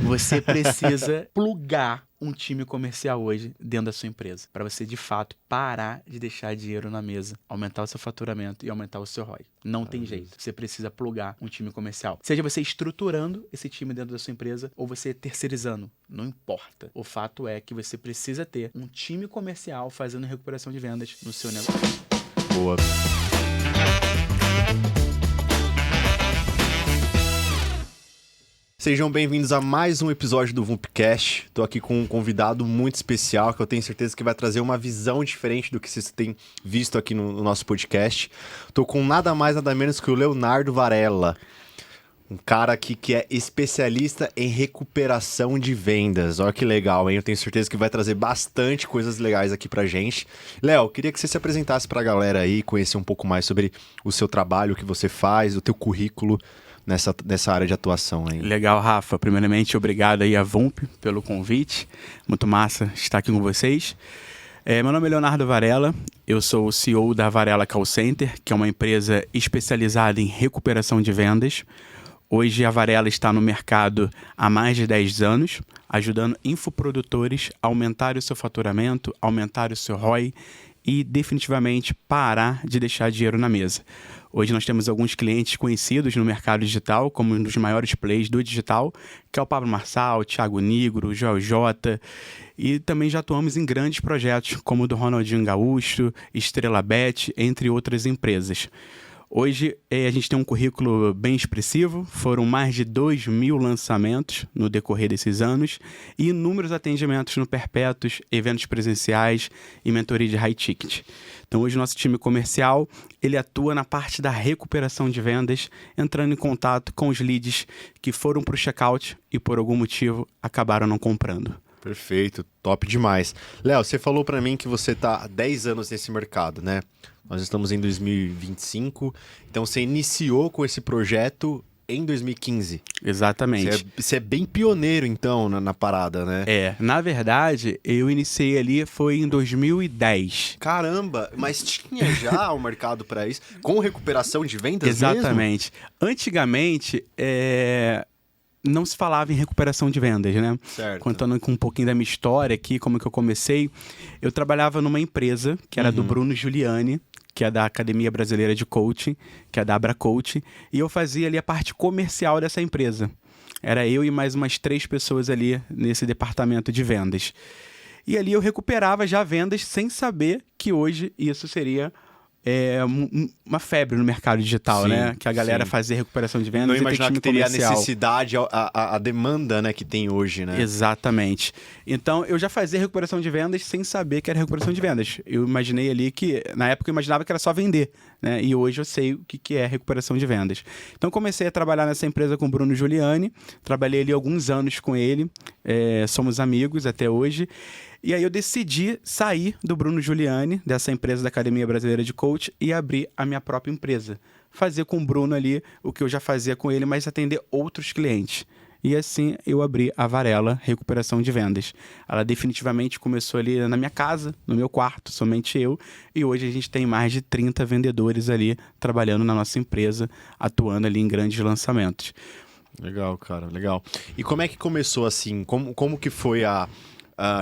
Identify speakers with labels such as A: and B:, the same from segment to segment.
A: Você precisa plugar um time comercial hoje dentro da sua empresa, para você, de fato, parar de deixar dinheiro na mesa, aumentar o seu faturamento e aumentar o seu ROI. Não tem jeito. Você precisa plugar um time comercial. Seja você estruturando esse time dentro da sua empresa ou você terceirizando. Não importa. O fato é que você precisa ter um time comercial fazendo recuperação de vendas no seu negócio.
B: Boa. Sejam bem-vindos a mais um episódio do Vumpcast. Estou aqui com um convidado muito especial, que eu tenho certeza que vai trazer uma visão diferente do que vocês têm visto aqui no nosso podcast. Estou com nada mais, nada menos que o Leonardo Varela. Um cara aqui que é especialista em recuperação de vendas. Olha que legal, hein? Eu tenho certeza que vai trazer bastante coisas legais aqui pra gente. Léo, queria que você se apresentasse pra galera aí, conhecer um pouco mais sobre o seu trabalho, o que você faz, o teu currículo nessa área de atuação aí.
A: Legal, Rafa. Primeiramente, obrigado aí a Vump pelo convite. Muito massa estar aqui com vocês. Meu nome é Leonardo Varela, eu sou o CEO da Varela Call Center, que é uma empresa especializada em recuperação de vendas. Hoje a Varela está no mercado há mais de 10 anos, ajudando infoprodutores a aumentar o seu faturamento, aumentar o seu ROI e definitivamente parar de deixar dinheiro na mesa. Hoje nós temos alguns clientes conhecidos no mercado digital, como um dos maiores players do digital, que é o Pablo Marçal, Thiago Nigro, Joel J. E também já atuamos em grandes projetos, como o do Ronaldinho Gaúcho, Estrela Bet, entre outras empresas. Hoje a gente tem um currículo bem expressivo, foram mais de 2.000 lançamentos no decorrer desses anos e inúmeros atendimentos no Perpétuos, eventos presenciais e mentoria de high ticket. Então hoje o nosso time comercial, ele atua na parte da recuperação de vendas, entrando em contato com os leads que foram para o checkout e por algum motivo acabaram não comprando.
B: Perfeito, top demais. Léo, você falou para mim que você está há 10 anos nesse mercado, né? Nós estamos em 2025, então você iniciou com esse projeto em 2015.
A: Exatamente.
B: Você é bem pioneiro, então, na parada, né?
A: Na verdade, eu iniciei ali, foi em 2010.
B: Caramba, mas tinha já o mercado para isso? Com recuperação de vendas
A: Exatamente.
B: mesmo?
A: Antigamente, não se falava em recuperação de vendas, né?
B: Certo.
A: Contando com um pouquinho da minha história aqui, como que eu comecei, eu trabalhava numa empresa que era do Bruno Giuliani, que é da Academia Brasileira de Coaching, que é da Abra Coach, e eu fazia ali a parte comercial dessa empresa. Era eu e mais umas 3 pessoas ali nesse departamento de vendas. E ali eu recuperava já vendas sem saber que hoje isso seria uma febre no mercado digital,
B: Sim,
A: né? Que a galera
B: sim.
A: fazia recuperação de vendas
B: Não
A: e ter
B: imaginar
A: time
B: que teria
A: comercial.
B: a necessidade, a demanda, né, que tem hoje, né?
A: Exatamente. Então, eu já fazia recuperação de vendas sem saber que era recuperação de vendas. Eu imaginei ali que, na época, eu imaginava que era só vender, né? E hoje eu sei o que é recuperação de vendas. Então, comecei a trabalhar nessa empresa com o Bruno Giuliani, trabalhei ali alguns anos com ele, somos amigos até hoje. E aí eu decidi sair do Bruno Giuliani, dessa empresa da Academia Brasileira de Coach, e abrir a minha própria empresa. Fazer com o Bruno ali o que eu já fazia com ele, mas atender outros clientes. E assim eu abri a Varela Recuperação de Vendas. Ela definitivamente começou ali na minha casa, no meu quarto, somente eu. E hoje a gente tem mais de 30 vendedores ali trabalhando na nossa empresa, atuando ali em grandes lançamentos.
B: Legal, cara, legal. E como é que começou assim? Como que foi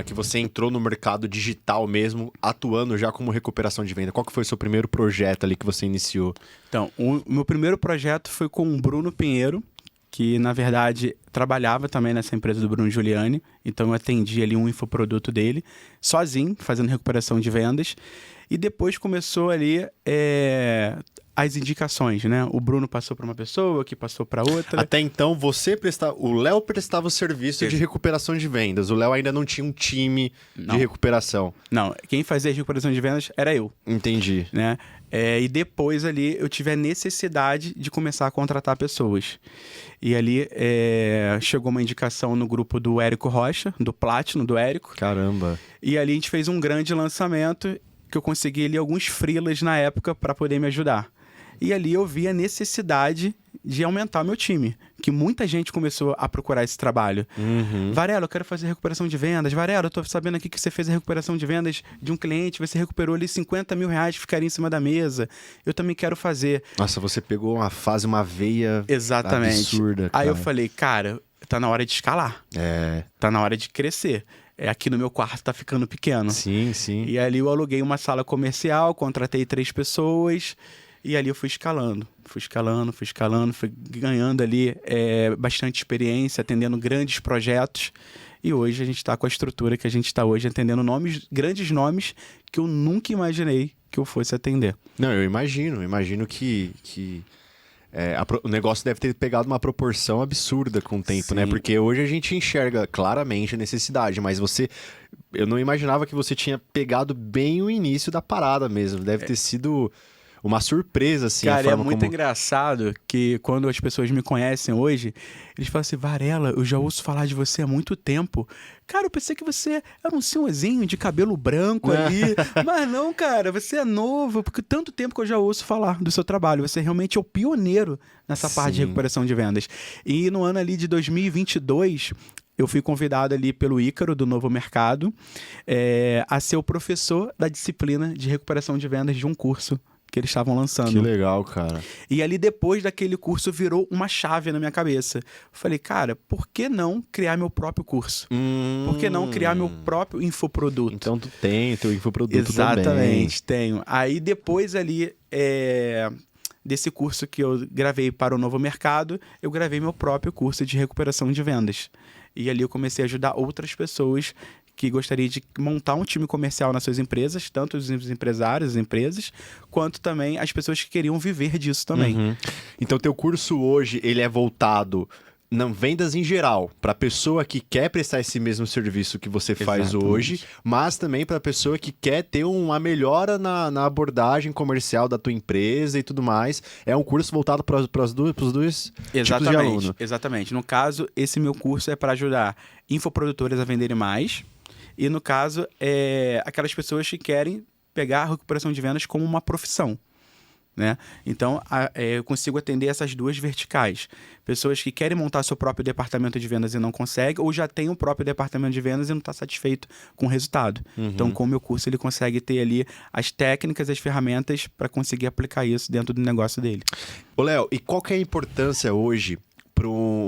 B: que você entrou no mercado digital mesmo, atuando já como recuperação de venda? Qual que foi o seu primeiro projeto ali que você iniciou?
A: Então, o meu primeiro projeto foi com o Bruno Pinheiro, que na verdade trabalhava também nessa empresa do Bruno Giuliani. Então eu atendi ali um infoproduto dele, sozinho, fazendo recuperação de vendas. E depois começou ali as indicações, né? O Bruno passou para uma pessoa, que passou para outra.
B: Até então, o Léo prestava o serviço de recuperação de vendas. O Léo ainda não tinha um time de recuperação.
A: Não, quem fazia a recuperação de vendas era eu.
B: Entendi.
A: Né? E depois ali eu tive a necessidade de começar a contratar pessoas. E ali chegou uma indicação no grupo do Érico Rocha, do Platino, do Érico.
B: Caramba.
A: E ali a gente fez um grande lançamento que eu consegui ali alguns freelas na época para poder me ajudar. E ali eu vi a necessidade de aumentar o meu time, que muita gente começou a procurar esse trabalho. Varela, eu quero fazer recuperação de vendas. Varela, eu tô sabendo aqui que você fez a recuperação de vendas de um cliente, você recuperou ali 50 mil reais que ficaria em cima da mesa. Eu também quero fazer.
B: Nossa, você pegou uma veia
A: Exatamente.
B: absurda, cara.
A: Aí eu falei, cara, tá na hora de escalar. Tá na hora de crescer. Aqui no meu quarto tá ficando pequeno.
B: Sim, sim.
A: E ali eu aluguei uma sala comercial, contratei 3 pessoas e ali eu fui escalando. Fui ganhando ali bastante experiência, atendendo grandes projetos. E hoje a gente está com a estrutura que a gente está hoje, atendendo grandes nomes que eu nunca imaginei que eu fosse atender.
B: Não, eu imagino que o negócio deve ter pegado uma proporção absurda com o tempo, né? Porque hoje a gente enxerga claramente a necessidade, mas eu não imaginava que você tinha pegado bem o início da parada mesmo. Deve ter sido uma surpresa, assim.
A: Cara, é muito engraçado que quando as pessoas me conhecem hoje, eles falam assim, Varela, eu já ouço falar de você há muito tempo. Cara, eu pensei que você era um senhorzinho de cabelo branco ali. Mas não, cara, você é novo, porque tanto tempo que eu já ouço falar do seu trabalho. Você realmente é o pioneiro nessa parte de recuperação de vendas. E no ano ali de 2022... eu fui convidado ali pelo Ícaro, do Novo Mercado, a ser o professor da disciplina de recuperação de vendas de um curso que eles estavam lançando.
B: Que legal, cara.
A: E ali depois daquele curso virou uma chave na minha cabeça. Eu falei, cara, por que não criar meu próprio curso? Por que não criar meu próprio infoproduto?
B: Então tu tem teu infoproduto.
A: Exatamente, tenho. Aí depois ali... desse curso que eu gravei para o Novo Mercado, eu gravei meu próprio curso de recuperação de vendas. E ali eu comecei a ajudar outras pessoas que gostariam de montar um time comercial nas suas empresas, tanto os empresários, as empresas, quanto também as pessoas que queriam viver disso também.
B: Então, teu curso hoje, ele é voltado... não, vendas em geral, para a pessoa que quer prestar esse mesmo serviço que você faz hoje, mas também para a pessoa que quer ter uma melhora na abordagem comercial da tua empresa e tudo mais. É um curso voltado para os dois tipos de aluno.
A: Exatamente. No caso, esse meu curso é para ajudar infoprodutores a venderem mais. E no caso, aquelas pessoas que querem pegar a recuperação de vendas como uma profissão. Né? Então, eu consigo atender essas duas verticais. Pessoas que querem montar seu próprio departamento de vendas e não conseguem, ou já tem o próprio departamento de vendas e não está satisfeito com o resultado. Então, com o meu curso, ele consegue ter ali as técnicas, as ferramentas para conseguir aplicar isso dentro do negócio dele.
B: Ô, Léo, e qual que é a importância hoje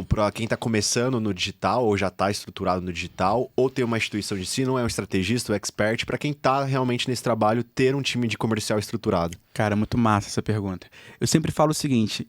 B: para quem está começando no digital ou já está estruturado no digital ou ter uma instituição de ensino, é um estrategista, um expert, para quem está realmente nesse trabalho, ter um time de comercial estruturado?
A: Cara, muito massa essa pergunta. Eu sempre falo o seguinte,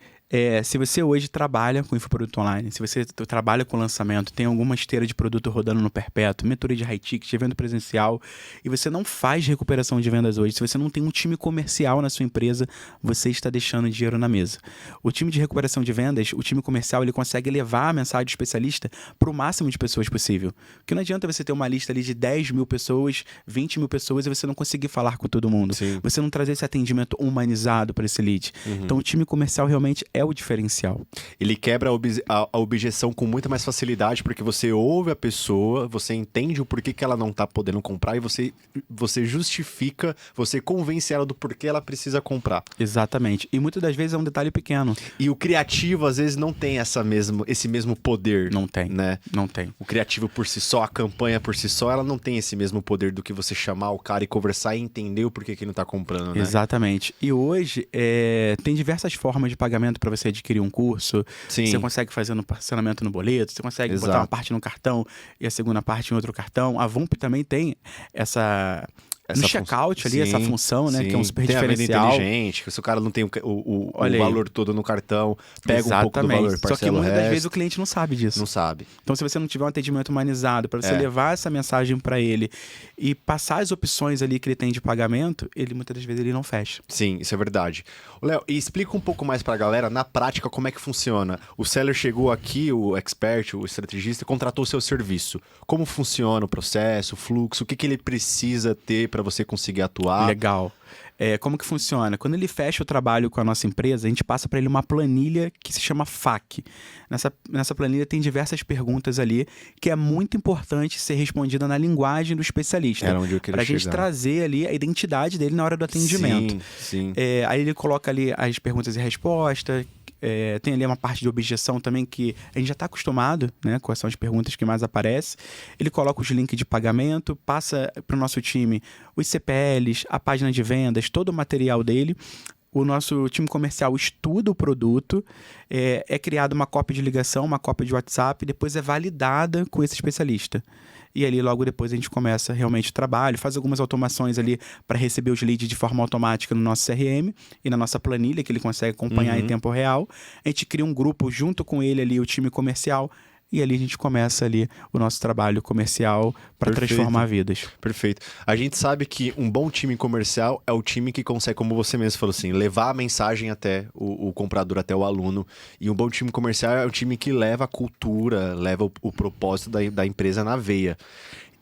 A: se você hoje trabalha com infoproduto online, se você trabalha com lançamento, tem alguma esteira de produto rodando no perpétuo, mentoria de high ticket, evento presencial, e você não faz recuperação de vendas hoje, se você não tem um time comercial na sua empresa, você está deixando dinheiro na mesa. O time de recuperação de vendas, o time comercial, ele consegue levar a mensagem do especialista para o máximo de pessoas possível. Porque não adianta você ter uma lista ali de 10 mil pessoas, 20 mil pessoas e você não conseguir falar com todo mundo.
B: Sim.
A: Você não trazer esse atendimento humanizado para esse lead. Então o time comercial realmente é o diferencial.
B: Ele quebra a objeção com muita mais facilidade, porque você ouve a pessoa, você entende o porquê que ela não está podendo comprar e você justifica, você convence ela do porquê ela precisa comprar.
A: Exatamente. E muitas das vezes é um detalhe pequeno.
B: E o criativo, às vezes, não tem esse mesmo poder.
A: Não tem.
B: Né?
A: Não tem.
B: O criativo por si só, a campanha por si só, ela não tem esse mesmo poder do que você chamar o cara e conversar e entender o porquê que ele não está comprando, né?
A: Exatamente. E hoje tem diversas formas de pagamento para você adquirir um curso.
B: Sim.
A: Você consegue fazer no parcelamento no boleto, você consegue botar uma parte no cartão e a segunda parte em outro cartão. A Vump também tem no checkout ali, essa função, né? Que é um super diferencial.
B: A venda inteligente, que se o cara não tem o valor todo no cartão, pega um pouco do valor, parcela.
A: Só que muitas das vezes o cliente não sabe disso.
B: Não sabe.
A: Então, se você não tiver um atendimento humanizado, para você levar essa mensagem para ele e passar as opções ali que ele tem de pagamento, ele muitas das vezes ele não fecha.
B: Sim, isso é verdade. Léo, e explica um pouco mais pra galera, na prática, como é que funciona. O seller chegou aqui, o expert, o estrategista, contratou o seu serviço. Como funciona o processo, o fluxo, o que ele precisa ter para você conseguir atuar?
A: Legal. Como que funciona? Quando ele fecha o trabalho com a nossa empresa, a gente passa para ele uma planilha que se chama FAQ. Nessa planilha tem diversas perguntas ali que é muito importante ser respondida na linguagem do especialista.
B: Era onde eu queria chegar.
A: Pra gente trazer ali a identidade dele na hora do atendimento.
B: Sim.
A: Aí ele coloca ali as perguntas e respostas. Tem ali uma parte de objeção também que a gente já está acostumado, né? Quais são as perguntas que mais aparecem. Ele coloca os links de pagamento, passa para o nosso time os CPLs, a página de vendas, todo o material dele. o nosso time comercial estuda o produto, é criada uma cópia de ligação, uma cópia de WhatsApp, depois é validada com esse especialista. E ali, logo depois, a gente começa realmente o trabalho, faz algumas automações ali para receber os leads de forma automática no nosso CRM e na nossa planilha, que ele consegue acompanhar em tempo real. A gente cria um grupo junto com ele ali, o time comercial, e ali a gente começa ali o nosso trabalho comercial para transformar vidas.
B: Perfeito. A gente sabe que um bom time comercial é o time que consegue, como você mesmo falou assim, levar a mensagem até o comprador, até o aluno. E um bom time comercial é o time que leva a cultura, leva o propósito da empresa na veia.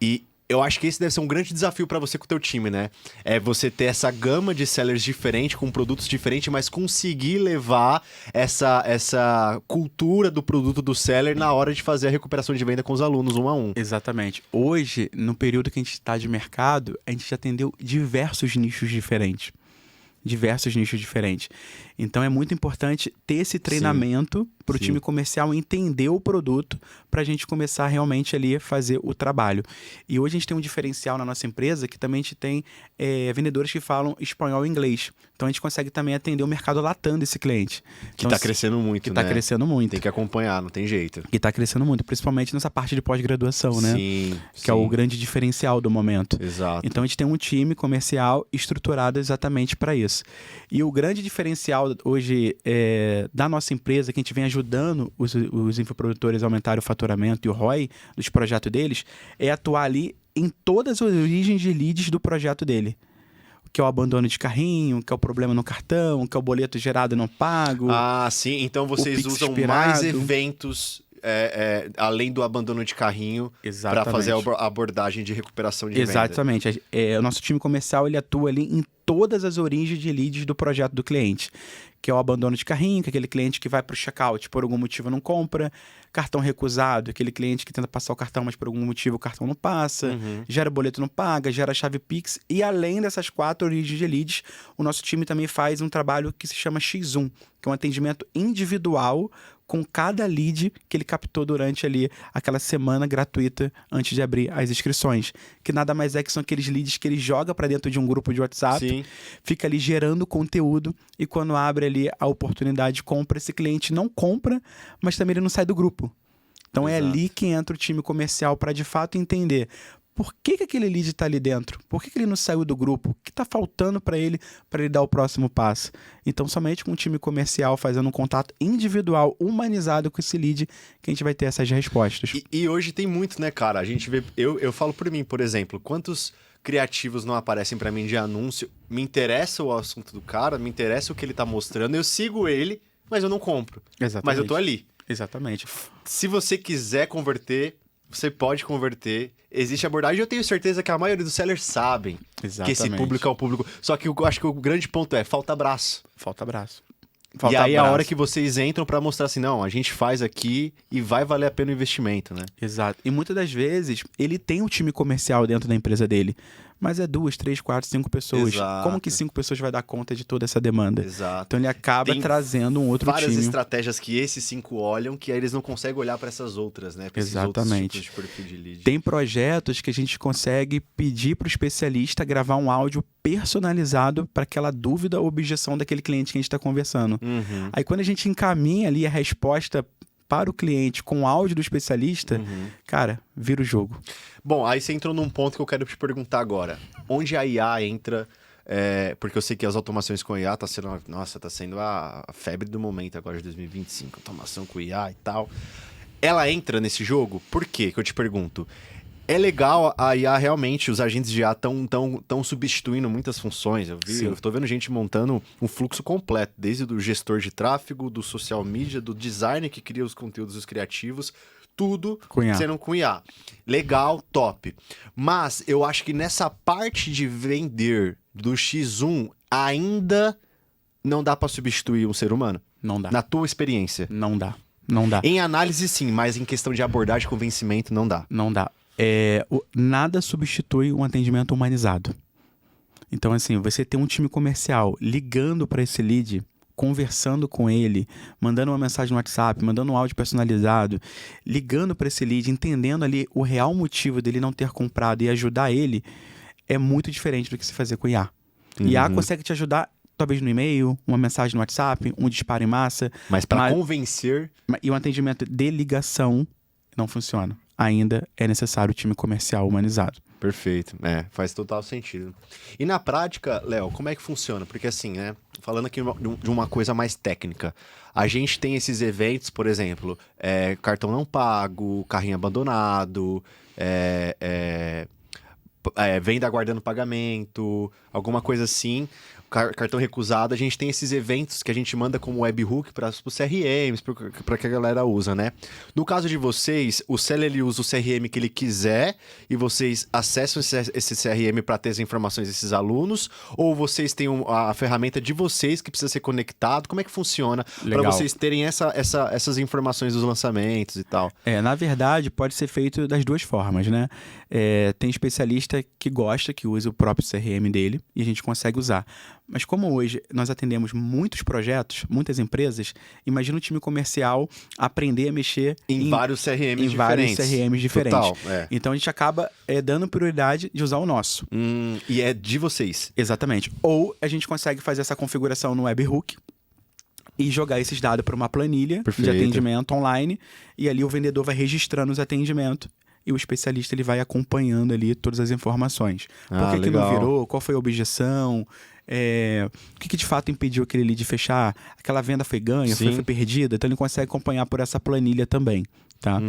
B: E eu acho que esse deve ser um grande desafio para você com o teu time, né? É você ter essa gama de sellers diferente, com produtos diferentes, mas conseguir levar essa cultura do produto do seller na hora de fazer a recuperação de venda com os alunos, 1 a 1.
A: Exatamente. Hoje, no período que a gente está de mercado, a gente já atendeu diversos nichos diferentes. Então é muito importante ter esse treinamento para o time comercial entender o produto para a gente começar realmente ali a fazer o trabalho. E hoje a gente tem um diferencial na nossa empresa que também a gente tem vendedores que falam espanhol e inglês. Então a gente consegue também atender o mercado latando esse cliente.
B: Que está crescendo muito,
A: que tá crescendo muito.
B: Tem que acompanhar, não tem jeito.
A: Que está crescendo muito, principalmente nessa parte de pós-graduação, né?
B: Sim.
A: Que é o grande diferencial do momento.
B: Exato.
A: Então a gente tem um time comercial estruturado exatamente para isso. E o grande diferencial hoje da nossa empresa, que a gente vem ajudando os infoprodutores a aumentar o faturamento e o ROI dos projetos deles, é atuar ali em todas as origens de leads do projeto dele. Que é o abandono de carrinho, que é o problema no cartão, que é o boleto gerado e não pago.
B: Ah, sim. Então vocês usam mais eventos além do abandono de carrinho para fazer a abordagem de recuperação de venda.
A: Exatamente. O nosso time comercial ele atua ali em todas as origens de leads do projeto do cliente, que é o abandono de carrinho, que é aquele cliente que vai para o checkout por algum motivo não compra, cartão recusado, aquele cliente que tenta passar o cartão, mas por algum motivo o cartão não passa, gera boleto não paga, gera chave Pix, e além dessas 4 origens de leads, o nosso time também faz um trabalho que se chama X1, que é um atendimento individual com cada lead que ele captou durante ali aquela semana gratuita antes de abrir as inscrições. Que nada mais é que são aqueles leads que ele joga para dentro de um grupo de WhatsApp, fica ali gerando conteúdo e quando abre ali a oportunidade de compra, esse cliente não compra, mas também ele não sai do grupo. Então é ali que entra o time comercial para de fato entender por que aquele lead está ali dentro? Por que ele não saiu do grupo? O que está faltando para ele dar o próximo passo? Então, somente com o time comercial fazendo um contato individual, humanizado com esse lead, que a gente vai ter essas respostas.
B: E hoje tem muito, né, cara? A gente vê... Eu falo por mim, por exemplo, quantos criativos não aparecem para mim de anúncio? Me interessa o assunto do cara, me interessa o que ele está mostrando, eu sigo ele, mas eu não compro.
A: Exatamente.
B: Mas eu tô ali.
A: Exatamente.
B: Se você quiser converter, você pode converter. Existe abordagem. Eu tenho certeza que a maioria dos sellers sabem que esse público é o público. Só que eu acho que o grande ponto é falta abraço.
A: Falta abraço.
B: E aí é a hora que vocês entram para mostrar assim, não, a gente faz aqui e vai valer a pena o investimento, né?
A: Exato. E muitas das vezes ele tem um time comercial dentro da empresa dele, mas é 2, 3, 4, 5 pessoas.
B: Exato.
A: Como que 5 pessoas vai dar conta de toda essa demanda?
B: Exato.
A: Então ele acaba trazendo um outro
B: várias
A: time.
B: estratégias que esses 5 olham que aí eles não conseguem olhar para essas outras, né? Pra
A: Exatamente.
B: esses outros tipos de perfil de lead.
A: Tem projetos que a gente consegue pedir para o especialista gravar um áudio personalizado para aquela dúvida ou objeção daquele cliente que a gente está conversando. Aí quando a gente encaminha ali a resposta para o cliente com o áudio do especialista, cara, vira o jogo.
B: Bom, aí você entrou num ponto que eu quero te perguntar agora. Onde a IA entra... porque eu sei que as automações com IA tá sendo a febre do momento agora de 2025. Automação com IA e tal. Ela entra nesse jogo? Por quê que eu te pergunto? É legal a IA realmente, os agentes de IA estão substituindo muitas funções. Eu tô vendo gente montando um fluxo completo, desde o gestor de tráfego, do social media, do designer que cria os conteúdos os criativos, tudo sendo com IA. Legal, top. Mas eu acho que nessa parte de vender do X1 ainda não dá para substituir um ser humano.
A: Não dá.
B: Na tua experiência.
A: Não dá. Não dá.
B: Em análise sim, mas em questão de abordagem, convencimento, não dá.
A: Não dá. Nada substitui um atendimento humanizado. Então, assim, você ter um time comercial ligando para esse lead, conversando com ele, mandando uma mensagem no WhatsApp, mandando um áudio personalizado, ligando para esse lead, entendendo ali o real motivo dele não ter comprado e ajudar ele, é muito diferente do que se fazer com IA. IA consegue te ajudar talvez no e-mail, uma mensagem no WhatsApp, um disparo em massa.
B: Mas para convencer...
A: E o atendimento de ligação não funciona. Ainda é necessário o time comercial humanizado.
B: Perfeito, faz total sentido. E na prática, Léo, como é que funciona? Porque assim, né, falando aqui de uma coisa mais técnica, a gente tem esses eventos, por exemplo, cartão não pago, carrinho abandonado, venda aguardando pagamento, alguma coisa assim, cartão recusado. A gente tem esses eventos que a gente manda como webhook para os CRMs, para que a galera usa, né? No caso de vocês, o seller ele usa o CRM que ele quiser e vocês acessam esse CRM para ter as informações desses alunos, ou vocês têm a ferramenta de vocês que precisa ser conectado? Como é que funciona para vocês terem essas informações dos lançamentos e tal?
A: Na verdade, pode ser feito das duas formas, né? Tem especialista que gosta, que usa o próprio CRM dele e a gente consegue usar. Mas como hoje nós atendemos muitos projetos, muitas empresas, imagina o time comercial aprender a mexer
B: em vários CRMs diferentes.
A: Vários CRMs diferentes.
B: Total,
A: Então a gente acaba dando prioridade de usar o nosso.
B: E é de vocês.
A: Exatamente. Ou a gente consegue fazer essa configuração no webhook e jogar esses dados para uma planilha de atendimento online, e ali o vendedor vai registrando os atendimentos e o especialista ele vai acompanhando ali todas as informações. Por que não virou? Qual foi a objeção? O que de fato impediu aquele lead fechar? Aquela venda foi ganha? Foi perdida? Então ele consegue acompanhar por essa planilha também, tá?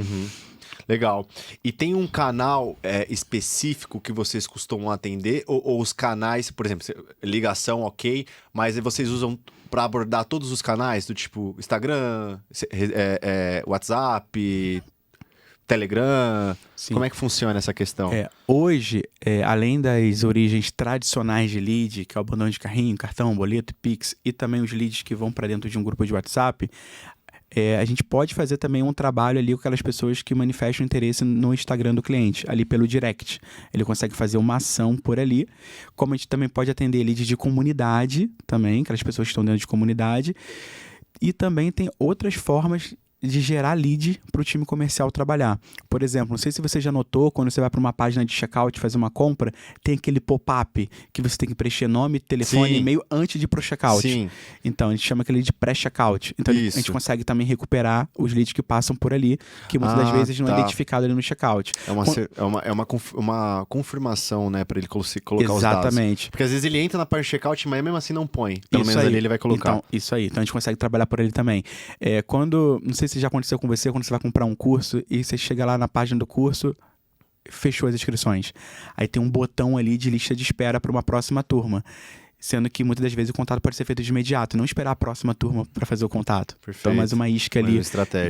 B: Legal. E tem um canal específico que vocês costumam atender? Ou os canais, por exemplo, ligação, ok, mas vocês usam para abordar todos os canais? Do tipo Instagram, WhatsApp, Telegram?
A: Sim.
B: Como é que funciona essa questão?
A: Hoje, além das origens tradicionais de lead, que é o abandono de carrinho, cartão, boleto, Pix, e também os leads que vão para dentro de um grupo de WhatsApp, a gente pode fazer também um trabalho ali com aquelas pessoas que manifestam interesse no Instagram do cliente, ali pelo direct. Ele consegue fazer uma ação por ali, como a gente também pode atender leads de comunidade também, aquelas pessoas que estão dentro de comunidade, e também tem outras formas de gerar lead para o time comercial trabalhar. Por exemplo, não sei se você já notou, quando você vai para uma página de checkout fazer uma compra, tem aquele pop-up que você tem que preencher nome, telefone e e-mail antes de ir para o checkout.
B: Sim.
A: Então, a gente chama aquele de pré-checkout. Então, a gente consegue também recuperar os leads que passam por ali, que muitas das vezes não é identificado ali no checkout.
B: É uma confirmação, né, para ele colocar os dados.
A: Exatamente.
B: Porque às vezes ele entra na página de checkout, mas mesmo assim não põe. Pelo menos ali ele vai colocar.
A: Então, isso aí. Então, a gente consegue trabalhar por ele também. Não sei se já aconteceu com você, quando você vai comprar um curso e você chega lá na página do curso, fechou as inscrições. Aí tem um botão ali de lista de espera para uma próxima turma. Sendo que muitas das vezes o contato pode ser feito de imediato, não esperar a próxima turma para fazer o contato.
B: Perfeito.
A: Então, mais uma isca ali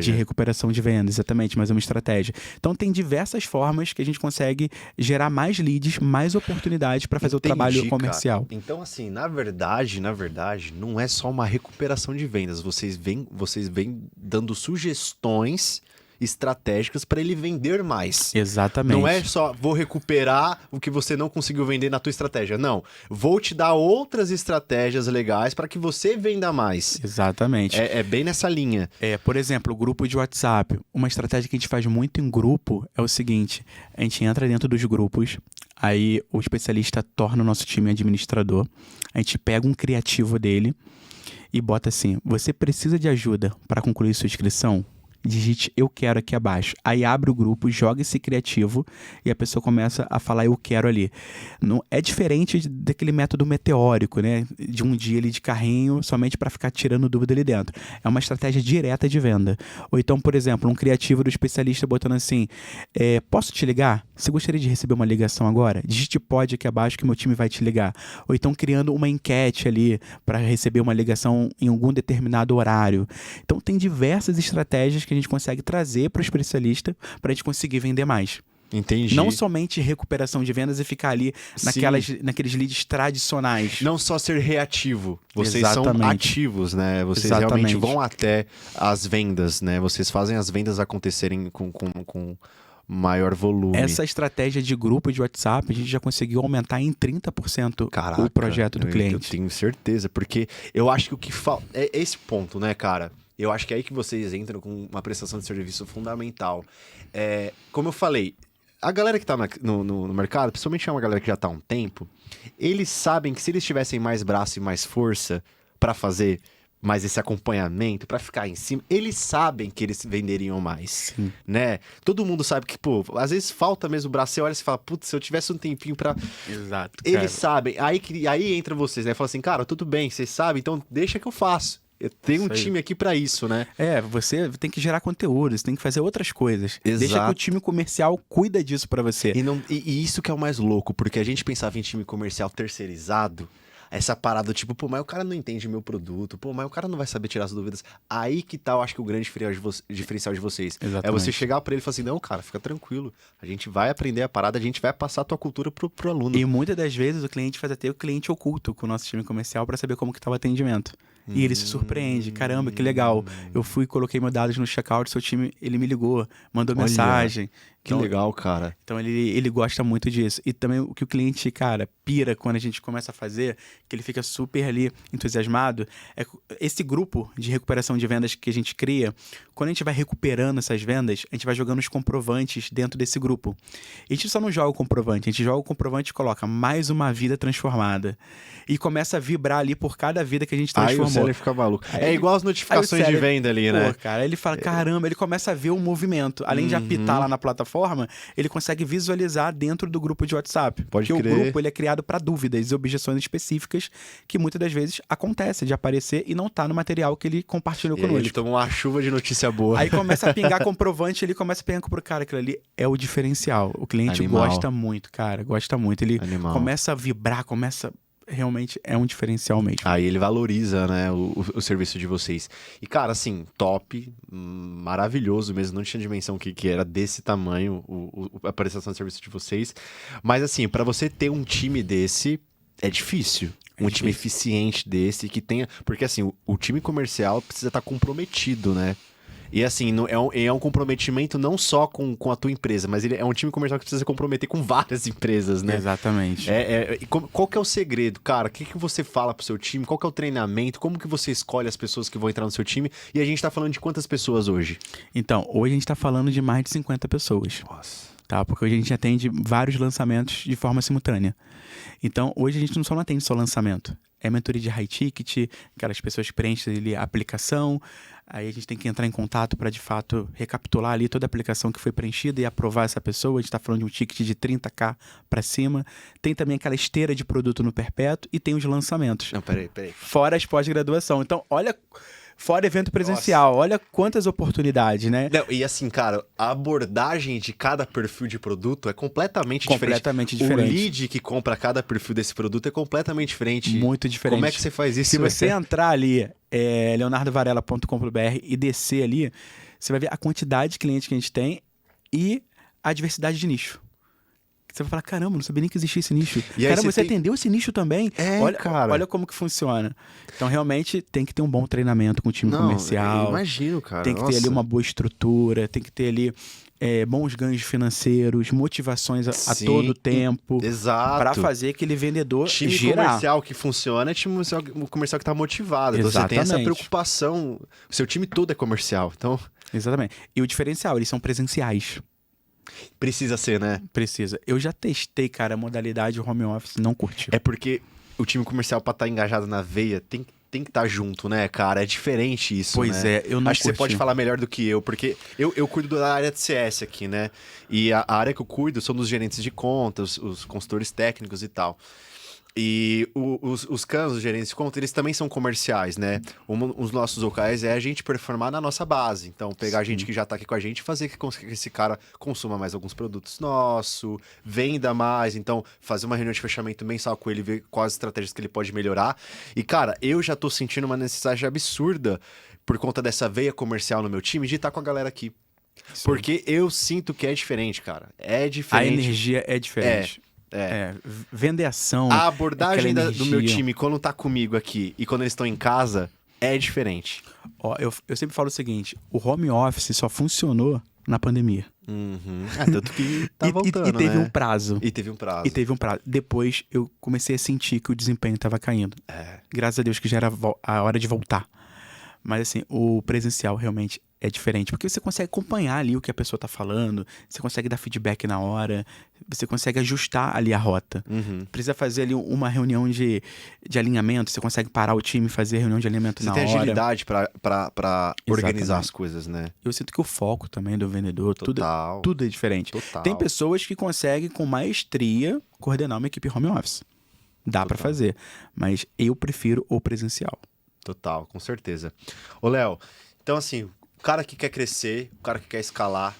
A: de recuperação de vendas, exatamente, mais uma estratégia. Então, tem diversas formas que a gente consegue gerar mais leads, mais oportunidades para fazer o trabalho comercial.
B: Cara. Então, assim, na verdade, não é só uma recuperação de vendas. Vocês vêm dando sugestões estratégicas para ele vender mais.
A: Exatamente.
B: Não é só vou recuperar o que você não conseguiu vender na tua estratégia. Não. Vou te dar outras estratégias legais para que você venda mais.
A: Exatamente.
B: É bem nessa linha.
A: Por exemplo, o grupo de WhatsApp. Uma estratégia que a gente faz muito em grupo é o seguinte: a gente entra dentro dos grupos, aí o especialista torna o nosso time administrador, a gente pega um criativo dele e bota assim: você precisa de ajuda para concluir sua inscrição? Digite eu quero aqui abaixo. Aí abre o grupo, joga esse criativo e a pessoa começa a falar eu quero ali. Não, é diferente daquele método meteórico, né? De um dia ali de carrinho somente para ficar tirando dúvida ali dentro. É uma estratégia direta de venda. Ou então, por exemplo, um criativo do especialista botando assim: posso te ligar? Você gostaria de receber uma ligação agora? Digite pode aqui abaixo que meu time vai te ligar. Ou então criando uma enquete ali para receber uma ligação em algum determinado horário. Então tem diversas estratégias que a gente consegue trazer para o especialista para a gente conseguir vender mais.
B: Entendi.
A: Não somente recuperação de vendas e ficar ali naqueles leads tradicionais.
B: Não só ser reativo. Vocês
A: Exatamente.
B: são ativos, né? Vocês realmente vão até as vendas, né? Vocês fazem as vendas acontecerem com maior volume.
A: Essa estratégia de grupo de WhatsApp, a gente já conseguiu aumentar em 30% o projeto do cliente.
B: Eu tenho certeza, porque eu acho que o que falta... É esse ponto, né, cara? Eu acho que é aí que vocês entram com uma prestação de serviço fundamental. Como eu falei, a galera que tá no mercado, principalmente uma galera que já tá há um tempo, eles sabem que se eles tivessem mais braço e mais força pra fazer mais esse acompanhamento, pra ficar em cima, eles sabem que eles venderiam mais,
A: Sim.
B: né? Todo mundo sabe que, pô, às vezes falta mesmo o braço, você olha e você fala, putz, se eu tivesse um tempinho pra...
A: Exato,
B: Eles sabem, aí entra vocês, né? Fala assim, cara, tudo bem, vocês sabem, então deixa que eu faço. Eu tenho um
A: Isso aí.
B: time aqui pra isso, né?
A: Você tem que gerar conteúdo, você tem que fazer outras coisas. Deixa que
B: Exato.
A: o time comercial cuida disso pra você.
B: E isso que é o mais louco, porque a gente pensava em time comercial terceirizado, essa parada tipo, pô, mas o cara não entende meu produto, pô, mas o cara não vai saber tirar as dúvidas. Aí que tá, eu acho que o grande diferencial de vocês. É
A: Exatamente.
B: você chegar pra ele e falar assim, não, cara, fica tranquilo, a gente vai aprender a parada, a gente vai passar a tua cultura pro aluno.
A: E muitas das vezes o cliente faz até o cliente oculto com o nosso time comercial pra saber como que tá o atendimento. E ele se surpreende. Caramba, que legal. Eu fui e coloquei meus dados no checkout, seu time, ele me ligou, mandou
B: Olha,
A: mensagem.
B: Que legal, cara.
A: Então ele gosta muito disso. E também o que o cliente, cara, pira quando a gente começa a fazer, que ele fica super ali entusiasmado, é esse grupo de recuperação de vendas que a gente cria, quando a gente vai recuperando essas vendas, a gente vai jogando os comprovantes dentro desse grupo. E a gente só não joga o comprovante, a gente joga o comprovante e coloca mais uma vida transformada. E começa a vibrar ali por cada vida que a gente transformou.
B: Aí o seller fica maluco.
A: Aí
B: É igual as notificações de venda ali, né?
A: Pô, cara, ele fala, caramba, ele começa a ver o movimento. Além de apitar lá na plataforma, ele consegue visualizar dentro do grupo de WhatsApp.
B: Pode
A: Porque
B: crer.
A: o grupo ele é criado para dúvidas e objeções específicas que muitas das vezes acontece de aparecer e não tá no material que ele compartilhou
B: E aí
A: conosco.
B: ele toma uma chuva de notícia boa.
A: Aí começa a pingar comprovante, ele começa a pingar pro cara, aquilo ali é o diferencial. O cliente
B: Animal.
A: gosta muito, cara, gosta muito. Ele
B: Animal.
A: começa a vibrar, realmente é um diferencial mesmo.
B: Aí ele valoriza, né, o serviço de vocês. E, cara, assim, top, maravilhoso mesmo. Não tinha dimensão que era desse tamanho a prestação de serviço de vocês. Mas, assim, pra você ter um time desse, é difícil. Um time eficiente desse, que tenha... Porque, assim, o time comercial precisa estar comprometido, né? E assim, é um comprometimento não só com a tua empresa, mas ele é um time comercial que precisa se comprometer com várias empresas, né?
A: Exatamente.
B: Qual que é o segredo, cara? O que você fala pro seu time? Qual que é o treinamento? Como que você escolhe as pessoas que vão entrar no seu time? E a gente tá falando de quantas pessoas hoje?
A: Então, hoje a gente tá falando de mais de 50 pessoas.
B: Nossa.
A: Tá? Porque hoje a gente atende vários lançamentos de forma simultânea. Então, hoje a gente não atende só lançamento. É mentoria de high ticket, aquelas pessoas que preenchem ali a aplicação, aí a gente tem que entrar em contato para, de fato, recapitular ali toda a aplicação que foi preenchida e aprovar essa pessoa. A gente está falando de um ticket de 30k para cima. Tem também aquela esteira de produto no perpétuo e tem os lançamentos.
B: Não, peraí.
A: Fora as pós-graduação. Então, olha... Fora evento presencial, olha quantas oportunidades, né?
B: Não, e assim, cara, a abordagem de cada perfil de produto é completamente diferente. O lead que compra cada perfil desse produto é completamente diferente.
A: Muito diferente.
B: Como é que você faz isso?
A: Se você entrar ali, leonardovarela.com.br e descer ali, você vai ver a quantidade de clientes que a gente tem e a diversidade de nicho. Você vai falar, caramba, não sabia nem que existia esse nicho. Caramba, você atendeu esse nicho também? Olha como que funciona. Então, realmente, tem que ter um bom treinamento com o time comercial.
B: Eu imagino, cara.
A: Tem que ter ali uma boa estrutura, tem que ter ali bons ganhos financeiros, motivações a todo tempo.
B: Exato.
A: Para fazer aquele vendedor
B: time
A: girar.
B: Comercial que funciona é time comercial que tá motivado. Então, você tem essa preocupação. O seu time todo é comercial, então...
A: Exatamente. E o diferencial, eles são presenciais.
B: Precisa ser, né?
A: Precisa. Eu já testei, cara, a modalidade home office, não curti.
B: É porque o time comercial, pra estar engajado na veia, tem que estar junto, né, cara? É diferente isso,
A: pois
B: né?
A: Eu não
B: Acho que você pode falar melhor do que eu, porque eu cuido da área de CS aqui, né? E a área que eu cuido são dos gerentes de contas, os consultores técnicos e tal. E os CANs, os gerentes de conta, eles também são comerciais, né? Os nossos OKRs é a gente performar na nossa base. Então, pegar a gente que já tá aqui com a gente e fazer que esse cara consuma mais alguns produtos nossos, venda mais. Então, fazer uma reunião de fechamento mensal com ele, ver quais estratégias que ele pode melhorar. E, cara, eu já tô sentindo uma necessidade absurda, por conta dessa veia comercial no meu time, de estar com a galera aqui. Sim. Porque eu sinto que é diferente, cara. É diferente.
A: A energia é diferente. Vendeação.
B: A abordagem do meu time quando tá comigo aqui e quando eles estão em casa é diferente.
A: Ó, eu sempre falo o seguinte: o home office só funcionou na pandemia.
B: Tanto que tá voltando,
A: e teve
B: né?
A: um prazo.
B: E teve um prazo.
A: Depois eu comecei a sentir que o desempenho tava caindo. Graças a Deus que já era a hora de voltar. Mas assim, o presencial realmente é diferente, porque você consegue acompanhar ali o que a pessoa tá falando, você consegue dar feedback na hora, você consegue ajustar ali a rota. Precisa fazer ali uma reunião de alinhamento, você consegue parar o time e fazer reunião de alinhamento na hora.
B: Você tem agilidade pra organizar as coisas, né?
A: Eu sinto que o foco também do vendedor, tudo é diferente.
B: Total.
A: Tem pessoas que conseguem com maestria coordenar uma equipe home office. Dá pra fazer, mas eu prefiro o presencial.
B: Total, com certeza. Ô, Léo, então assim, o cara que quer crescer, o cara que quer escalar,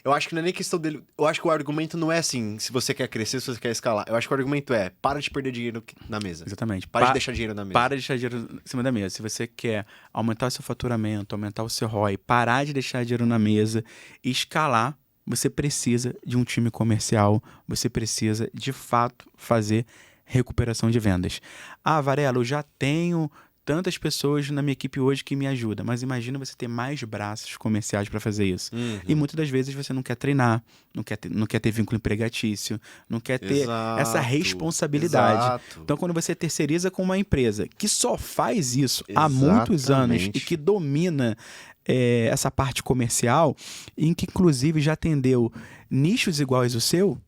B: eu acho que não é nem questão dele. Eu acho que o argumento não é assim, se você quer crescer, se você quer escalar. Eu acho que o argumento é, para de perder dinheiro na mesa.
A: Exatamente.
B: Para de deixar dinheiro na mesa.
A: Para de deixar dinheiro em cima da mesa. Se você quer aumentar o seu faturamento, aumentar o seu ROI, parar de deixar dinheiro na mesa e escalar, você precisa de um time comercial, você precisa, de fato, fazer recuperação de vendas. Ah, Varela, eu já tenho tantas pessoas na minha equipe hoje que me ajudam, mas imagina você ter mais braços comerciais para fazer isso. E muitas das vezes você não quer treinar, não quer ter vínculo empregatício, não quer ter essa responsabilidade.
B: Exato.
A: Então, quando você terceiriza com uma empresa que só faz isso há muitos anos e que domina essa parte comercial, em que inclusive já atendeu nichos iguais ao seu,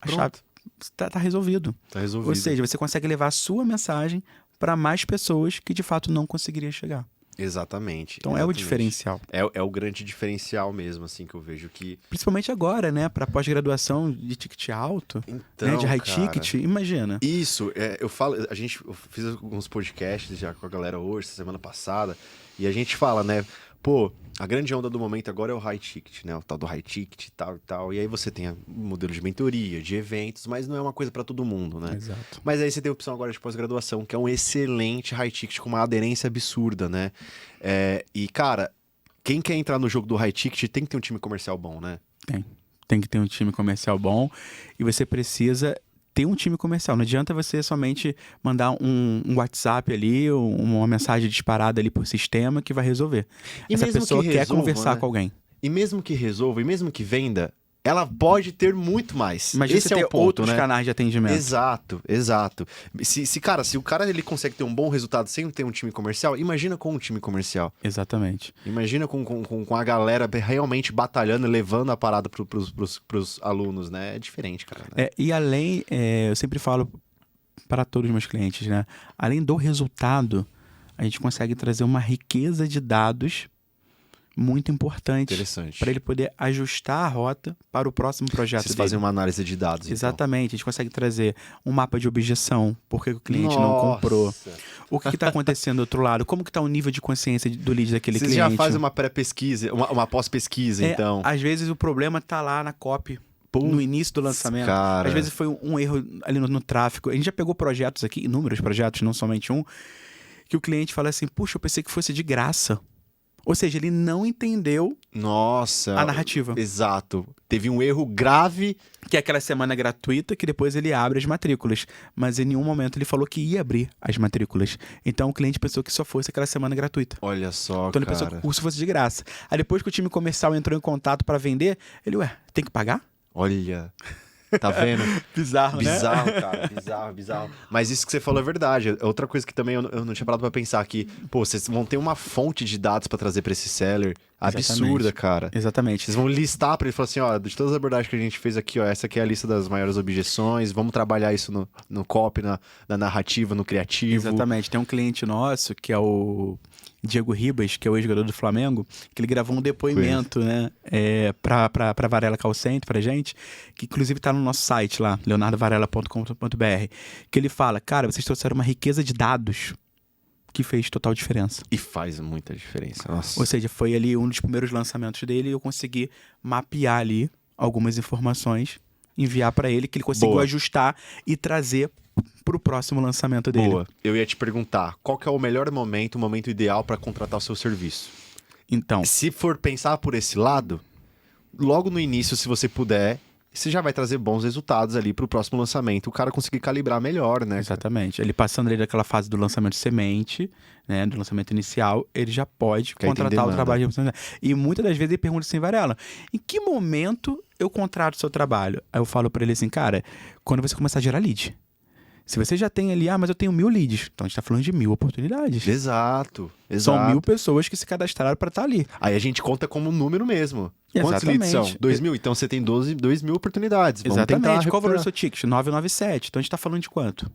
A: a chave tá resolvido.
B: Tá resolvido.
A: Ou seja, você consegue levar a sua mensagem para mais pessoas que de fato não conseguiriam chegar.
B: Exatamente.
A: Então é o diferencial.
B: É o grande diferencial mesmo, assim, que eu vejo que...
A: Principalmente agora, né? Para pós-graduação de ticket alto,
B: Então,
A: né? De high
B: cara,
A: ticket, imagina.
B: Isso, eu fiz alguns podcasts já com a galera hoje, semana passada, e a gente fala, né? Pô, a grande onda do momento agora é o high ticket, né? O tal do high ticket e tal e tal. E aí você tem o modelo de mentoria, de eventos, mas não é uma coisa para todo mundo, né?
A: Exato.
B: Mas aí você tem a opção agora de pós-graduação, que é um excelente high ticket com uma aderência absurda, né? E, cara, quem quer entrar no jogo do high ticket tem que ter um time comercial bom, né?
A: Tem que ter um time comercial bom e você precisa ter um time comercial. Não adianta você somente mandar um WhatsApp ali, uma mensagem disparada ali por sistema que vai resolver.
B: E
A: essa
B: mesmo
A: pessoa
B: que
A: quer
B: resolva,
A: conversar
B: né?
A: com alguém.
B: E mesmo que resolva, e mesmo que venda, ela pode ter muito mais.
A: Imagina
B: Esse
A: você
B: é
A: ter
B: o ponto,
A: outros
B: né?
A: canais de atendimento.
B: Exato. Se o cara ele consegue ter um bom resultado sem ter um time comercial, imagina com um time comercial.
A: Exatamente.
B: Imagina com a galera realmente batalhando, levando a parada pros alunos, né? É diferente, cara. Né?
A: E além, eu sempre falo para todos os meus clientes, né? Além do resultado, a gente consegue trazer uma riqueza de dados muito importante para ele poder ajustar a rota para o próximo projeto
B: Vocês
A: dele.
B: fazem uma análise de dados,
A: Exatamente.
B: Então.
A: A gente consegue trazer um mapa de objeção, por que o cliente não comprou, o que está acontecendo do outro lado, como que está o nível de consciência do lead daquele cliente.
B: Vocês já fazem uma pré-pesquisa, uma pós-pesquisa, então.
A: Às vezes o problema está lá na copy, no início do lançamento.
B: Cara.
A: Às vezes foi um erro ali no tráfego. A gente já pegou projetos aqui, inúmeros projetos, não somente um, que o cliente fala assim, puxa, eu pensei que fosse de graça. Ou seja, ele não entendeu a narrativa.
B: Exato. Teve um erro grave.
A: Que é aquela semana gratuita que depois ele abre as matrículas. Mas em nenhum momento ele falou que ia abrir as matrículas. Então o cliente pensou que só fosse aquela semana gratuita.
B: Olha só,
A: então ele pensou que o curso fosse de graça. Aí depois que o time comercial entrou em contato para vender, ele, tem que pagar?
B: Olha... Tá vendo?
A: Bizarro, né?
B: Bizarro, cara. Bizarro. Mas isso que você falou é verdade. Outra coisa que também eu não tinha parado pra pensar aqui. Pô, vocês vão ter uma fonte de dados pra trazer pra esse seller absurda, cara.
A: Exatamente.
B: Vocês vão listar pra ele e falar assim, ó, de todas as abordagens que a gente fez aqui, ó, essa aqui é a lista das maiores objeções, vamos trabalhar isso no copy, na narrativa, no criativo.
A: Exatamente. Tem um cliente nosso, que é o Diego Ribas, que é o ex-jogador do Flamengo, que ele gravou um depoimento, né, pra Varela Call Center, pra gente, que inclusive tá no nosso site lá, leonardovarela.com.br, que ele fala, cara, vocês trouxeram uma riqueza de dados que fez total diferença.
B: E faz muita diferença, nossa.
A: Ou seja, foi ali um dos primeiros lançamentos dele e eu consegui mapear ali algumas informações, enviar para ele, que ele conseguiu ajustar e trazer pro próximo lançamento dele.
B: Boa. Eu ia te perguntar, qual que é o melhor momento, o momento ideal para contratar o seu serviço?
A: Então,
B: se for pensar por esse lado, logo no início, se você puder, você já vai trazer bons resultados ali pro próximo lançamento, o cara conseguir calibrar melhor, né?
A: Exatamente. Ele passando ali daquela fase do lançamento semente, né, do lançamento inicial, ele já pode contratar o trabalho de... E muitas das vezes ele pergunta assim, Varela, em que momento eu contrato o seu trabalho? Aí eu falo para ele assim, cara, quando você começar a gerar lead. Se você já tem ali, mas eu tenho 1.000 leads, então a gente tá falando de 1.000 oportunidades.
B: Exato.
A: São 1.000 pessoas que se cadastraram para estar ali.
B: Aí a gente conta como número mesmo. Quantos leads são? 2.000? Então você tem 2.000 oportunidades. Vamos
A: Exatamente. Qual o valor do seu ticket? 997. Então a gente tá falando de quanto?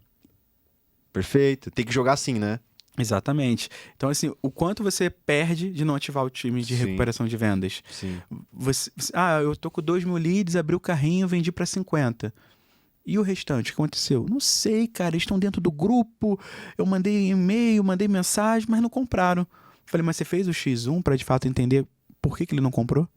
B: Perfeito. Tem que jogar assim, né?
A: Exatamente. Então, assim, o quanto você perde de não ativar o time de recuperação de vendas.
B: Sim.
A: Eu tô com 2.000 leads, abri o carrinho, vendi para 50. E o restante, o que aconteceu? Não sei, cara, eles estão dentro do grupo, eu mandei e-mail, mandei mensagem, mas não compraram. Falei, mas você fez o X1 para de fato entender por que ele não comprou?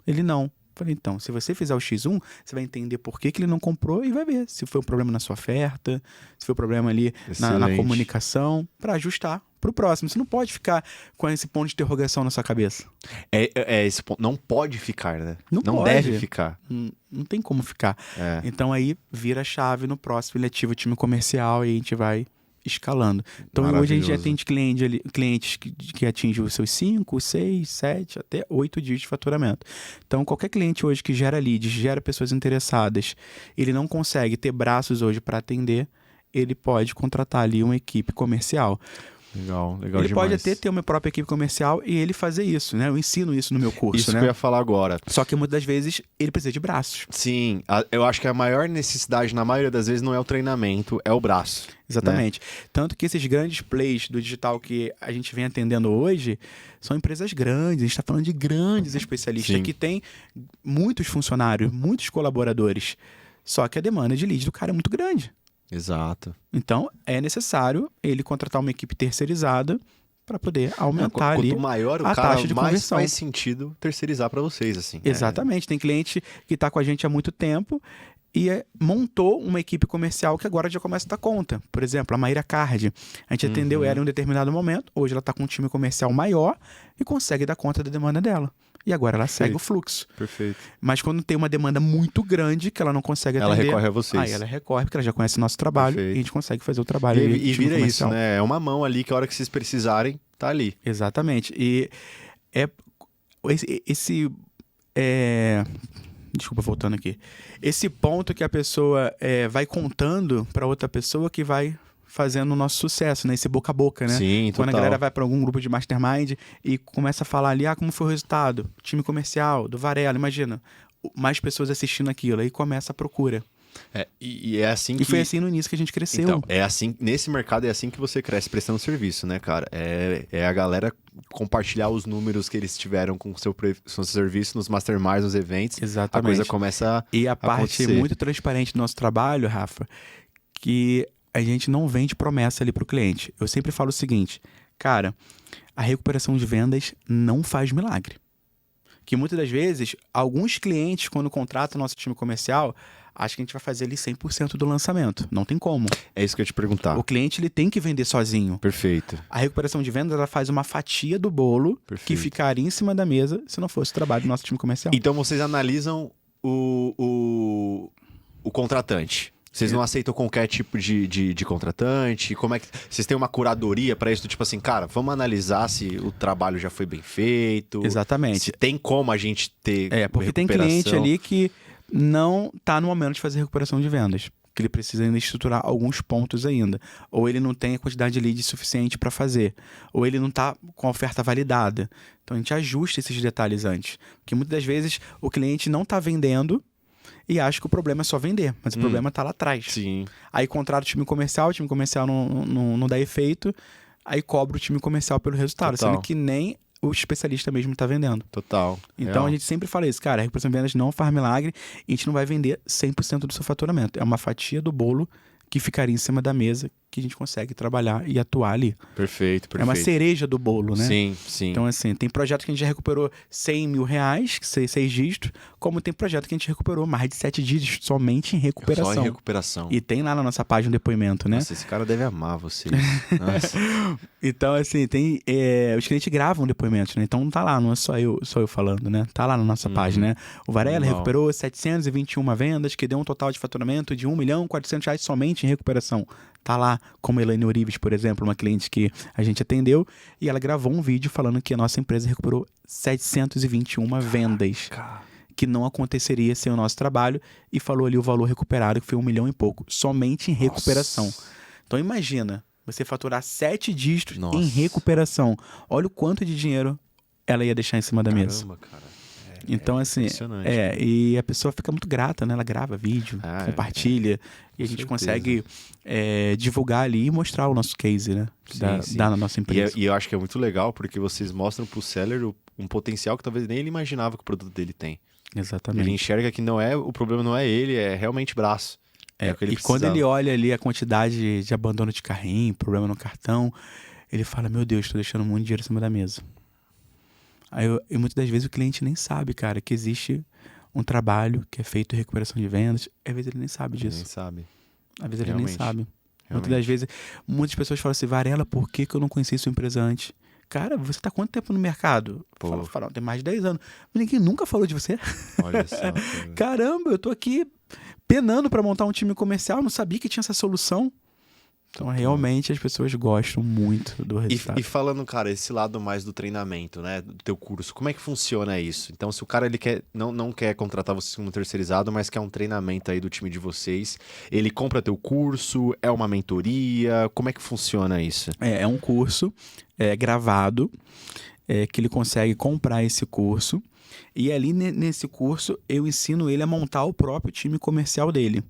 A: Ele não. Falei, então, se você fizer o X1, você vai entender por que ele não comprou e vai ver se foi um problema na sua oferta, se foi um problema ali na comunicação, para ajustar para o próximo. Você não pode ficar com esse ponto de interrogação na sua cabeça.
B: Esse ponto. Não pode ficar, né?
A: Não pode.
B: Deve ficar.
A: Não tem como ficar. Então aí vira a chave no próximo, ele ativa o time comercial e a gente vai escalando. Então hoje a gente já tem clientes que atingem os seus 5, 6, 7, até 8 dias de faturamento. Então qualquer cliente hoje que gera leads, gera pessoas interessadas, ele não consegue ter braços hoje para atender, ele pode contratar ali uma equipe comercial.
B: Legal
A: ele
B: demais.
A: Pode até ter uma própria equipe comercial e ele fazer isso, né? Eu ensino isso no meu curso,
B: Isso
A: né?
B: que eu ia falar agora.
A: Só que muitas das vezes ele precisa de braços.
B: Sim, eu acho que a maior necessidade na maioria das vezes não é o treinamento, é o braço.
A: Exatamente. Né? Tanto que esses grandes plays do digital que a gente vem atendendo hoje são empresas grandes, a gente está falando de grandes especialistas que têm muitos funcionários, muitos colaboradores. Só que a demanda de leads do cara é muito grande.
B: Exato.
A: Então, é necessário ele contratar uma equipe terceirizada para poder aumentar ali
B: quanto maior o
A: a
B: cara,
A: taxa de
B: mais
A: conversão.
B: faz sentido terceirizar para vocês, assim.
A: Exatamente. Tem cliente que está com a gente há muito tempo e montou uma equipe comercial que agora já começa a dar conta. Por exemplo, a Maíra Card. A gente atendeu ela em um determinado momento, hoje ela está com um time comercial maior e consegue dar conta da demanda dela. E agora ela segue o fluxo.
B: Perfeito.
A: Mas quando tem uma demanda muito grande que ela não consegue atender...
B: Ela recorre a vocês.
A: Aí ela recorre, porque ela já conhece o nosso trabalho. Perfeito. E a gente consegue fazer o trabalho.
B: E vira isso, né? É uma mão ali que a hora que vocês precisarem, tá ali.
A: Exatamente. E desculpa, voltando aqui. Esse ponto que a pessoa vai contando para outra pessoa que vai fazendo o nosso sucesso, né? Esse boca a boca, né?
B: Sim,
A: Quando a galera vai para algum grupo de mastermind e começa a falar ali, como foi o resultado? Time comercial, do Varela, imagina. Mais pessoas assistindo aquilo, aí começa a procura.
B: E é assim que...
A: E foi assim no início que a gente cresceu.
B: Então, é assim, nesse mercado é assim que você cresce prestando serviço, né, cara? É a galera compartilhar os números que eles tiveram com o seu serviço nos masterminds, nos eventos.
A: Exatamente.
B: A coisa começa
A: E a parte muito transparente do nosso trabalho, Rafa, que a gente não vende promessa ali pro cliente. Eu sempre falo o seguinte, cara, a recuperação de vendas não faz milagre. Que muitas das vezes, alguns clientes, quando contratam o nosso time comercial, acham que a gente vai fazer ali 100% do lançamento. Não tem como.
B: É isso que eu ia te perguntar.
A: O cliente ele tem que vender sozinho.
B: Perfeito.
A: A recuperação de vendas ela faz uma fatia do bolo que ficaria em cima da mesa se não fosse o trabalho do nosso time comercial.
B: Então vocês analisam o contratante. Vocês não aceitam qualquer tipo de contratante? Como é que vocês têm uma curadoria para isso? Do tipo assim, cara, vamos analisar se o trabalho já foi bem feito.
A: Exatamente.
B: Se tem como a gente ter
A: porque tem cliente ali que não está no momento de fazer recuperação de vendas. Que ele precisa ainda estruturar alguns pontos ainda. Ou ele não tem a quantidade de leads suficiente para fazer. Ou ele não está com a oferta validada. Então a gente ajusta esses detalhes antes. Porque muitas das vezes o cliente não está vendendo e acha que o problema é só vender, mas o problema está lá atrás.
B: Sim.
A: Aí contrata o time comercial não dá efeito, aí cobra o time comercial pelo resultado, sendo que nem o especialista mesmo está vendendo.
B: Total.
A: Então a gente sempre fala isso, cara, a recuperação de vendas não faz milagre e a gente não vai vender 100% do seu faturamento. É uma fatia do bolo que ficaria em cima da mesa que a gente consegue trabalhar e atuar ali.
B: Perfeito.
A: É uma cereja do bolo, né?
B: Sim.
A: Então, assim, tem projeto que a gente já recuperou 100 mil reais, 6 dígitos, como tem projeto que a gente recuperou mais de 7 dígitos somente em recuperação.
B: Só em recuperação.
A: E tem lá na nossa página um depoimento, né?
B: Nossa, esse cara deve amar vocês. Nossa.
A: Então, assim, os clientes gravam depoimentos, né? Então não tá lá, não é só eu falando, né? Tá lá na nossa página, né? O Varela recuperou 721 vendas, que deu um total de faturamento de R$1.400.000 somente em recuperação. Tá lá, como Elaine Orives, por exemplo, uma cliente que a gente atendeu, e ela gravou um vídeo falando que a nossa empresa recuperou 721 vendas. que não aconteceria sem o nosso trabalho, e falou ali o valor recuperado, que foi 1 milhão e pouco, somente em recuperação.
B: Nossa.
A: Então imagina, você faturar 7 dígitos
B: Nossa.
A: em recuperação. Olha o quanto de dinheiro ela ia deixar em cima da mesa.
B: Caramba, cara.
A: Então, assim,
B: impressionante.
A: e a pessoa fica muito grata, né? Ela grava vídeo, compartilha, e a gente
B: certeza.
A: consegue divulgar ali e mostrar o nosso case, né?
B: Sim.
A: Da nossa empresa.
B: E eu acho que é muito legal, porque vocês mostram pro seller um potencial que talvez nem ele imaginava que o produto dele tem.
A: Exatamente.
B: Ele enxerga que o problema não é ele, é realmente braço. É o que ele
A: e quando ele olha ali a quantidade de abandono de carrinho, problema no cartão, ele fala, meu Deus, estou deixando muito dinheiro em cima da mesa. E muitas das vezes o cliente nem sabe, cara, que existe um trabalho que é feito em recuperação de vendas. Às vezes ele nem sabe disso.
B: Nem sabe.
A: Às vezes ele nem sabe. Muitas
B: Realmente.
A: das vezes, muitas pessoas falam assim, Varela, por que eu não conheci sua empresa antes? Cara, você tá há quanto tempo no mercado? Fala, tem mais de 10 anos. Mas ninguém nunca falou de você.
B: Olha só. Cara.
A: Caramba, eu tô aqui penando pra montar um time comercial, não sabia que tinha essa solução. Então, realmente, as pessoas gostam muito do resultado.
B: E falando, cara, esse lado mais do treinamento, né? Do teu curso, como é que funciona isso? Então, se o cara ele não quer contratar você como terceirizado, mas quer um treinamento aí do time de vocês, ele compra teu curso, é uma mentoria, como é que funciona isso?
A: É um curso gravado, que ele consegue comprar esse curso, e ali nesse curso eu ensino ele a montar o próprio time comercial dele.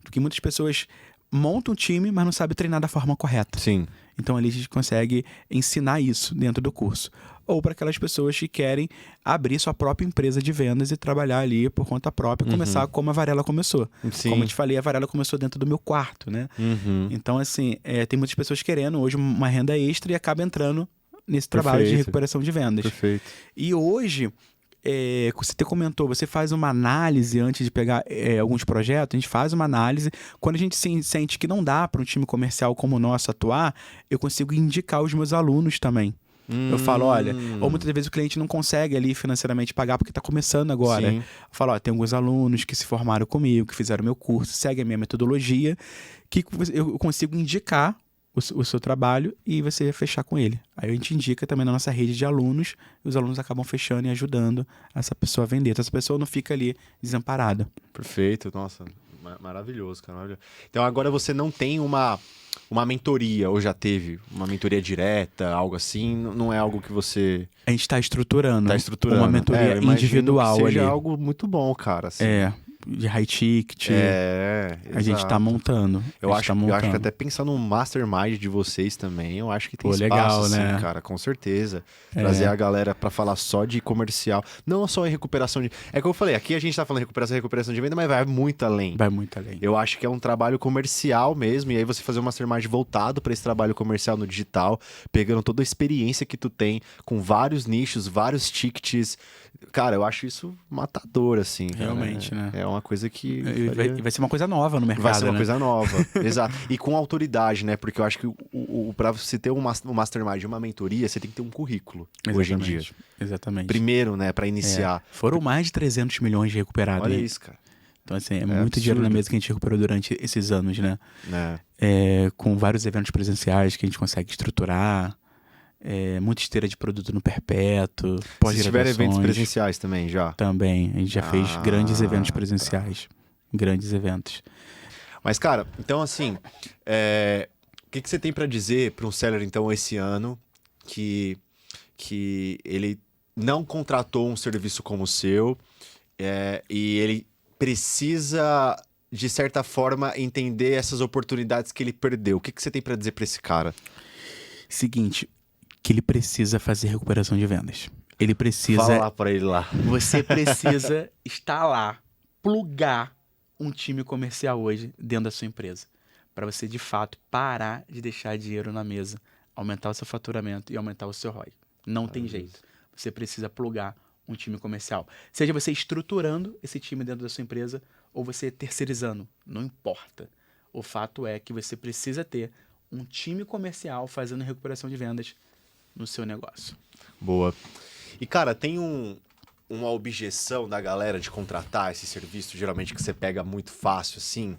A: Porque muitas pessoas monta um time, mas não sabe treinar da forma correta.
B: Sim.
A: Então ali a gente consegue ensinar isso dentro do curso. Ou para aquelas pessoas que querem abrir sua própria empresa de vendas e trabalhar ali por conta própria e começar como a Varela começou.
B: Sim.
A: Como eu te falei, a Varela começou dentro do meu quarto, né? Então, assim, tem muitas pessoas querendo hoje uma renda extra e acaba entrando nesse trabalho de recuperação de vendas.
B: Perfeito.
A: E hoje, você te comentou, você faz uma análise antes de pegar alguns projetos, a gente faz uma análise. Quando a gente sente que não dá para um time comercial como o nosso atuar, eu consigo indicar os meus alunos também. Eu falo, olha, ou muitas vezes o cliente não consegue ali financeiramente pagar porque está começando agora.
B: Sim.
A: Eu falo, ó, tem alguns alunos que se formaram comigo, que fizeram meu curso, seguem a minha metodologia, que eu consigo indicar o seu trabalho e você fechar com ele. Aí a gente indica também na nossa rede de alunos e os alunos acabam fechando e ajudando essa pessoa a vender. Então essa pessoa não fica ali desamparada.
B: Perfeito, nossa, maravilhoso, cara. Maravilhoso. Então agora você não tem uma mentoria, ou já teve uma mentoria direta, algo assim, não é algo que você...
A: A gente está estruturando, uma
B: eu
A: mentoria
B: imagino
A: individual
B: que seja
A: ali.
B: algo muito bom, cara. Assim.
A: De high ticket. A gente
B: exato.
A: tá montando.
B: Eu acho que até pensar no mastermind de vocês também, eu acho que tem espaço,
A: legal,
B: assim,
A: né?
B: cara, com certeza. Trazer a galera pra falar só de comercial, não só em recuperação de... É como eu falei, aqui a gente tá falando recuperação de venda, mas vai muito além.
A: Vai muito além.
B: Eu acho que é um trabalho comercial mesmo, e aí você fazer um mastermind voltado pra esse trabalho comercial no digital, pegando toda a experiência que tu tem, com vários nichos, vários tickets. Cara, eu acho isso matador, assim.
A: Realmente,
B: cara.
A: né?
B: É uma coisa que...
A: E vai ser uma coisa nova no mercado,
B: Vai ser uma
A: né?
B: coisa nova, exato. E com autoridade, né? Porque eu acho que pra você ter um mastermind, uma mentoria, você tem que ter um currículo hoje em dia.
A: Exatamente.
B: Primeiro, né? Pra iniciar.
A: Foram mais de 300 milhões de recuperados.
B: Olha
A: aí.
B: isso, cara.
A: Então, assim, é muito dinheiro na mesa que a gente recuperou durante esses anos, né? Com vários eventos presenciais que a gente consegue estruturar. Muita esteira de produto no perpétuo.
B: Se tiver eventos presenciais também, já?
A: Também. A gente já fez grandes eventos presenciais. Grandes eventos.
B: Mas, cara, então assim, o que você tem pra dizer para um seller, então, esse ano que ele não contratou um serviço como o seu e ele precisa, de certa forma, entender essas oportunidades que ele perdeu? O que você tem pra dizer pra esse cara?
A: Seguinte, que ele precisa fazer recuperação de vendas. Ele precisa...
B: Fala lá pra ele lá.
A: Você precisa estar lá, plugar um time comercial hoje dentro da sua empresa. Para você, de fato, parar de deixar dinheiro na mesa, aumentar o seu faturamento e aumentar o seu ROI. Não tem jeito. Você precisa plugar um time comercial. Seja você estruturando esse time dentro da sua empresa ou você terceirizando. Não importa. O fato é que você precisa ter um time comercial fazendo recuperação de vendas no seu negócio.
B: Boa. E, cara, tem uma objeção da galera de contratar esse serviço, geralmente que você pega muito fácil, assim,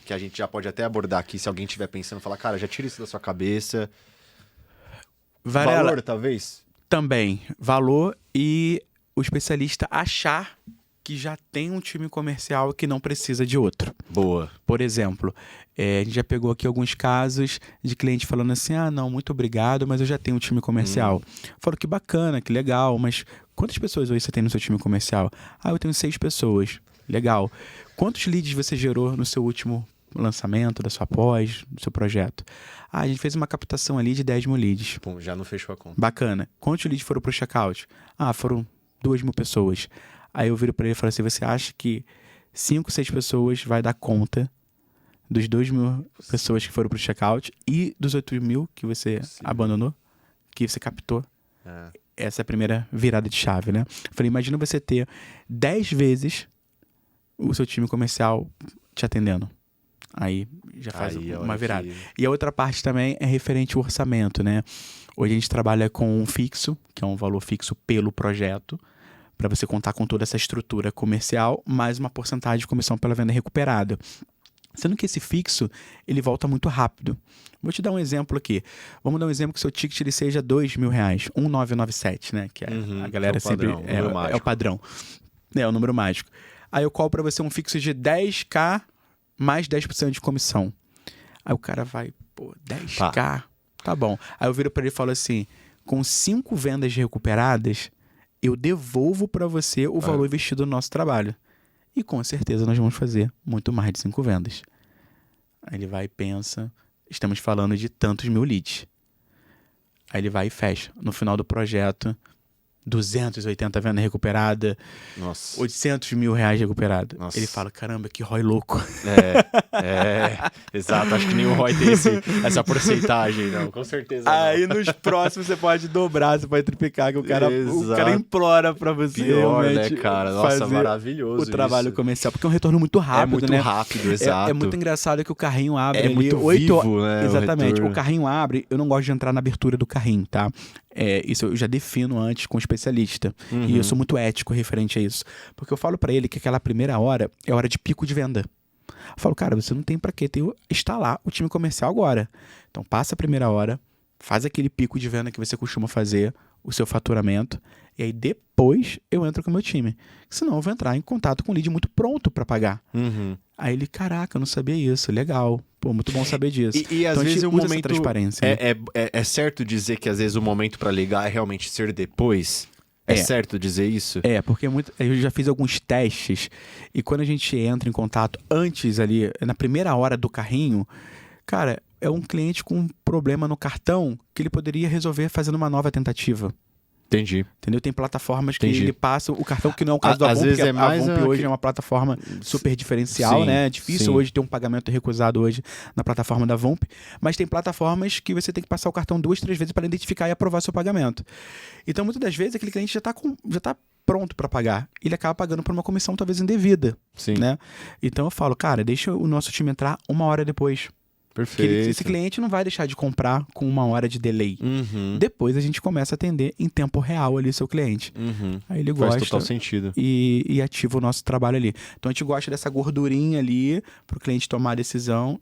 B: que a gente já pode até abordar aqui, se alguém estiver pensando, falar, cara, já tira isso da sua cabeça.
A: Varela,
B: valor, talvez?
A: Também. Valor e o especialista achar que já tem um time comercial que não precisa de outro.
B: Boa.
A: Por exemplo, a gente já pegou aqui alguns casos de cliente falando assim, não, muito obrigado, mas eu já tenho um time comercial. Falo, que bacana, que legal, mas quantas pessoas hoje você tem no seu time comercial? Eu tenho 6 pessoas. Legal. Quantos leads você gerou no seu último lançamento, da sua pós, do seu projeto? A gente fez uma captação ali de 10 mil leads.
B: Pum, já não fechou a conta.
A: Bacana. Quantos leads foram pro checkout? Foram 2 mil pessoas. Aí eu viro para ele e falo assim, você acha que 5, 6 pessoas vai dar conta dos 2 mil pessoas que foram pro checkout e dos 8 mil que você abandonou, que você captou? Essa é a primeira virada de chave, né? Eu falei, imagina você ter 10 vezes o seu time comercial te atendendo. Aí já faz uma virada. E a outra parte também é referente ao orçamento, né? Hoje a gente trabalha com um fixo, que é um valor fixo pelo projeto, para você contar com toda essa estrutura comercial, mais uma porcentagem de comissão pela venda recuperada. Sendo que esse fixo, ele volta muito rápido. Vou te dar um exemplo aqui. Vamos dar um exemplo que o seu ticket ele seja R$2.000, 1997, né? Que a galera sempre... É o padrão. É o número mágico. Aí eu cobro para você um fixo de 10k mais 10% de comissão. Aí o cara vai, 10k? Tá bom. Aí eu viro para ele e falo assim, com 5 vendas recuperadas, eu devolvo para você o valor investido no nosso trabalho. E com certeza nós vamos fazer muito mais de 5 vendas. Aí ele vai e pensa, estamos falando de tantos mil leads. Aí ele vai e fecha. No final do projeto, 280 vendas recuperadas,
B: Nossa.
A: 800 mil reais recuperados.
B: Nossa.
A: Ele fala, caramba, que ROI louco.
B: Exato. Acho que nenhum ROI tem essa porcentagem, não. Com certeza
A: Aí nos próximos você pode dobrar, você pode triplicar, que o cara implora pra você realmente,
B: né, cara? Nossa, maravilhoso
A: o trabalho comercial, porque é um retorno muito rápido, né?
B: É muito rápido, exato.
A: É muito engraçado que o carrinho abre
B: ali muito
A: 8
B: vivo, né?
A: Exatamente. O carrinho abre, eu não gosto de entrar na abertura do carrinho, tá? Isso eu já defino antes com o especialista. E eu sou muito ético referente a isso. Porque eu falo pra ele que aquela primeira hora é hora de pico de venda. Eu falo, cara, você não tem pra quê? Tem que instalar o time comercial agora. Então passa a primeira hora, faz aquele pico de venda que você costuma fazer, o seu faturamento, e aí depois eu entro com o meu time. Senão eu vou entrar em contato com o lead muito pronto pra pagar. Aí ele, caraca, eu não sabia isso, legal. Muito bom saber disso.
B: E às vezes o momento...
A: transparência, né?
B: É certo dizer que às vezes o momento pra ligar é realmente ser depois? É certo dizer isso?
A: Porque eu já fiz alguns testes e quando a gente entra em contato antes ali, na primeira hora do carrinho, cara, é um cliente com um problema no cartão que ele poderia resolver fazendo uma nova tentativa.
B: Entendi.
A: Entendeu? Tem plataformas que ele passa o cartão, que não é o caso da Avomp, porque a Avomp hoje é uma plataforma super diferencial, né? É difícil hoje ter um pagamento recusado hoje na plataforma da Avomp, mas tem plataformas que você tem que passar o cartão 2, 3 vezes para identificar e aprovar seu pagamento. Então, muitas das vezes, aquele cliente já tá pronto para pagar. Ele acaba pagando por uma comissão talvez indevida, né? Então, eu falo, cara, deixa o nosso time entrar 1 hora depois.
B: Perfeito.
A: Esse cliente não vai deixar de comprar com 1 hora de delay. Depois a gente começa a atender em tempo real ali o seu cliente. Aí ele gosta.
B: Faz total sentido.
A: E ativa o nosso trabalho ali. Então a gente gosta dessa gordurinha ali para o cliente tomar a decisão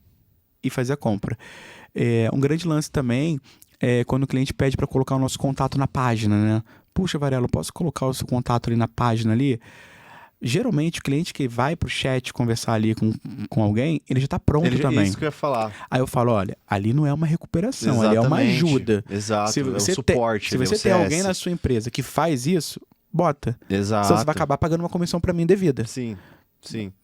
A: e fazer a compra. Um grande lance também é quando o cliente pede para colocar o nosso contato na página, né? Puxa, Varela, eu posso colocar o seu contato ali na página ali? Geralmente, o cliente que vai pro chat conversar ali com alguém, ele já tá pronto também.
B: É isso que eu ia falar.
A: Aí eu falo, olha, ali não é uma recuperação, ali é uma ajuda.
B: Exato,
A: se você
B: é um suporte.
A: Se você tem alguém na sua empresa que faz isso, bota.
B: Exato.
A: Senão você vai acabar pagando uma comissão para mim devida.
B: Sim.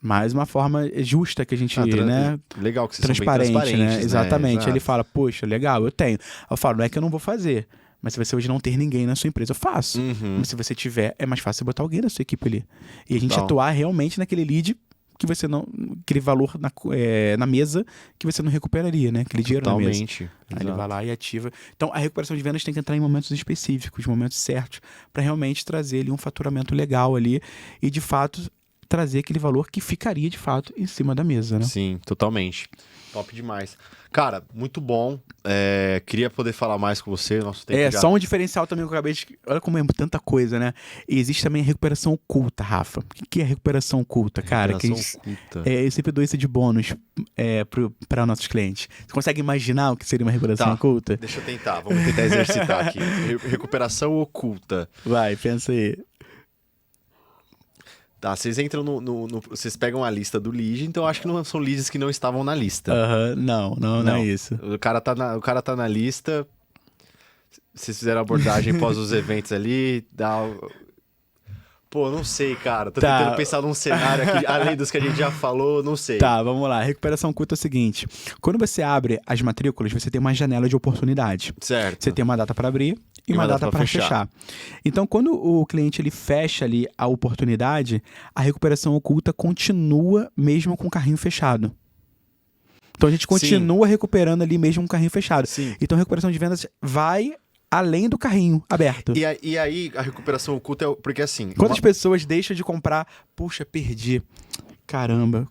A: Mais uma forma justa que a gente, né?
B: Legal que vocês
A: transparente,
B: são bem transparentes,
A: né? Exatamente.
B: Exato.
A: Ele fala, poxa, legal, eu tenho. Eu falo, não é que eu não vou fazer. Mas se você hoje não ter ninguém na sua empresa, eu faço. Mas se você tiver, é mais fácil você botar alguém na sua equipe ali. E a gente atuar realmente naquele lead que você não... Aquele valor na mesa que você não recuperaria, né? Aquele dinheiro na mesa.
B: Totalmente.
A: Aí ele vai lá e ativa. Então, a recuperação de vendas tem que entrar em momentos específicos, momentos certos, para realmente trazer ali um faturamento legal ali e, de fato, trazer aquele valor que ficaria, de fato, em cima da mesa, né?
B: Sim, totalmente. Top demais. Cara, muito bom. Queria poder falar mais com você. Nosso tempo já...
A: Só um diferencial também que eu acabei de... Olha como é tanta coisa, né? E existe também a recuperação oculta, Rafa. O que é recuperação oculta, cara?
B: Recuperação oculta.
A: Eu sempre dou isso de bônus para nossos clientes. Você consegue imaginar o que seria uma recuperação oculta?
B: Deixa eu tentar. Vamos tentar exercitar aqui. Recuperação oculta.
A: Vai, pensa aí.
B: Tá, vocês entram vocês pegam a lista do lead, então eu acho que não são leads que não estavam na lista.
A: Aham, não é isso.
B: O cara tá na lista, vocês fizeram a abordagem pós os eventos ali, Pô, não sei, cara. Tô tentando pensar num cenário aqui, além dos que a gente já falou, não sei.
A: Tá, vamos lá. Recuperação curta é o seguinte. Quando você abre as matrículas, você tem uma janela de oportunidade.
B: Certo.
A: Você tem uma data para abrir e uma data para fechar. Então, quando o cliente ele fecha ali a oportunidade, a recuperação oculta continua mesmo com o carrinho fechado. Então, a gente continua recuperando ali mesmo com o carrinho fechado.
B: Sim.
A: Então, a recuperação de vendas vai além do carrinho aberto.
B: E aí, a recuperação oculta é... Porque assim...
A: Quantas pessoas deixam de comprar? Puxa, perdi. Caramba.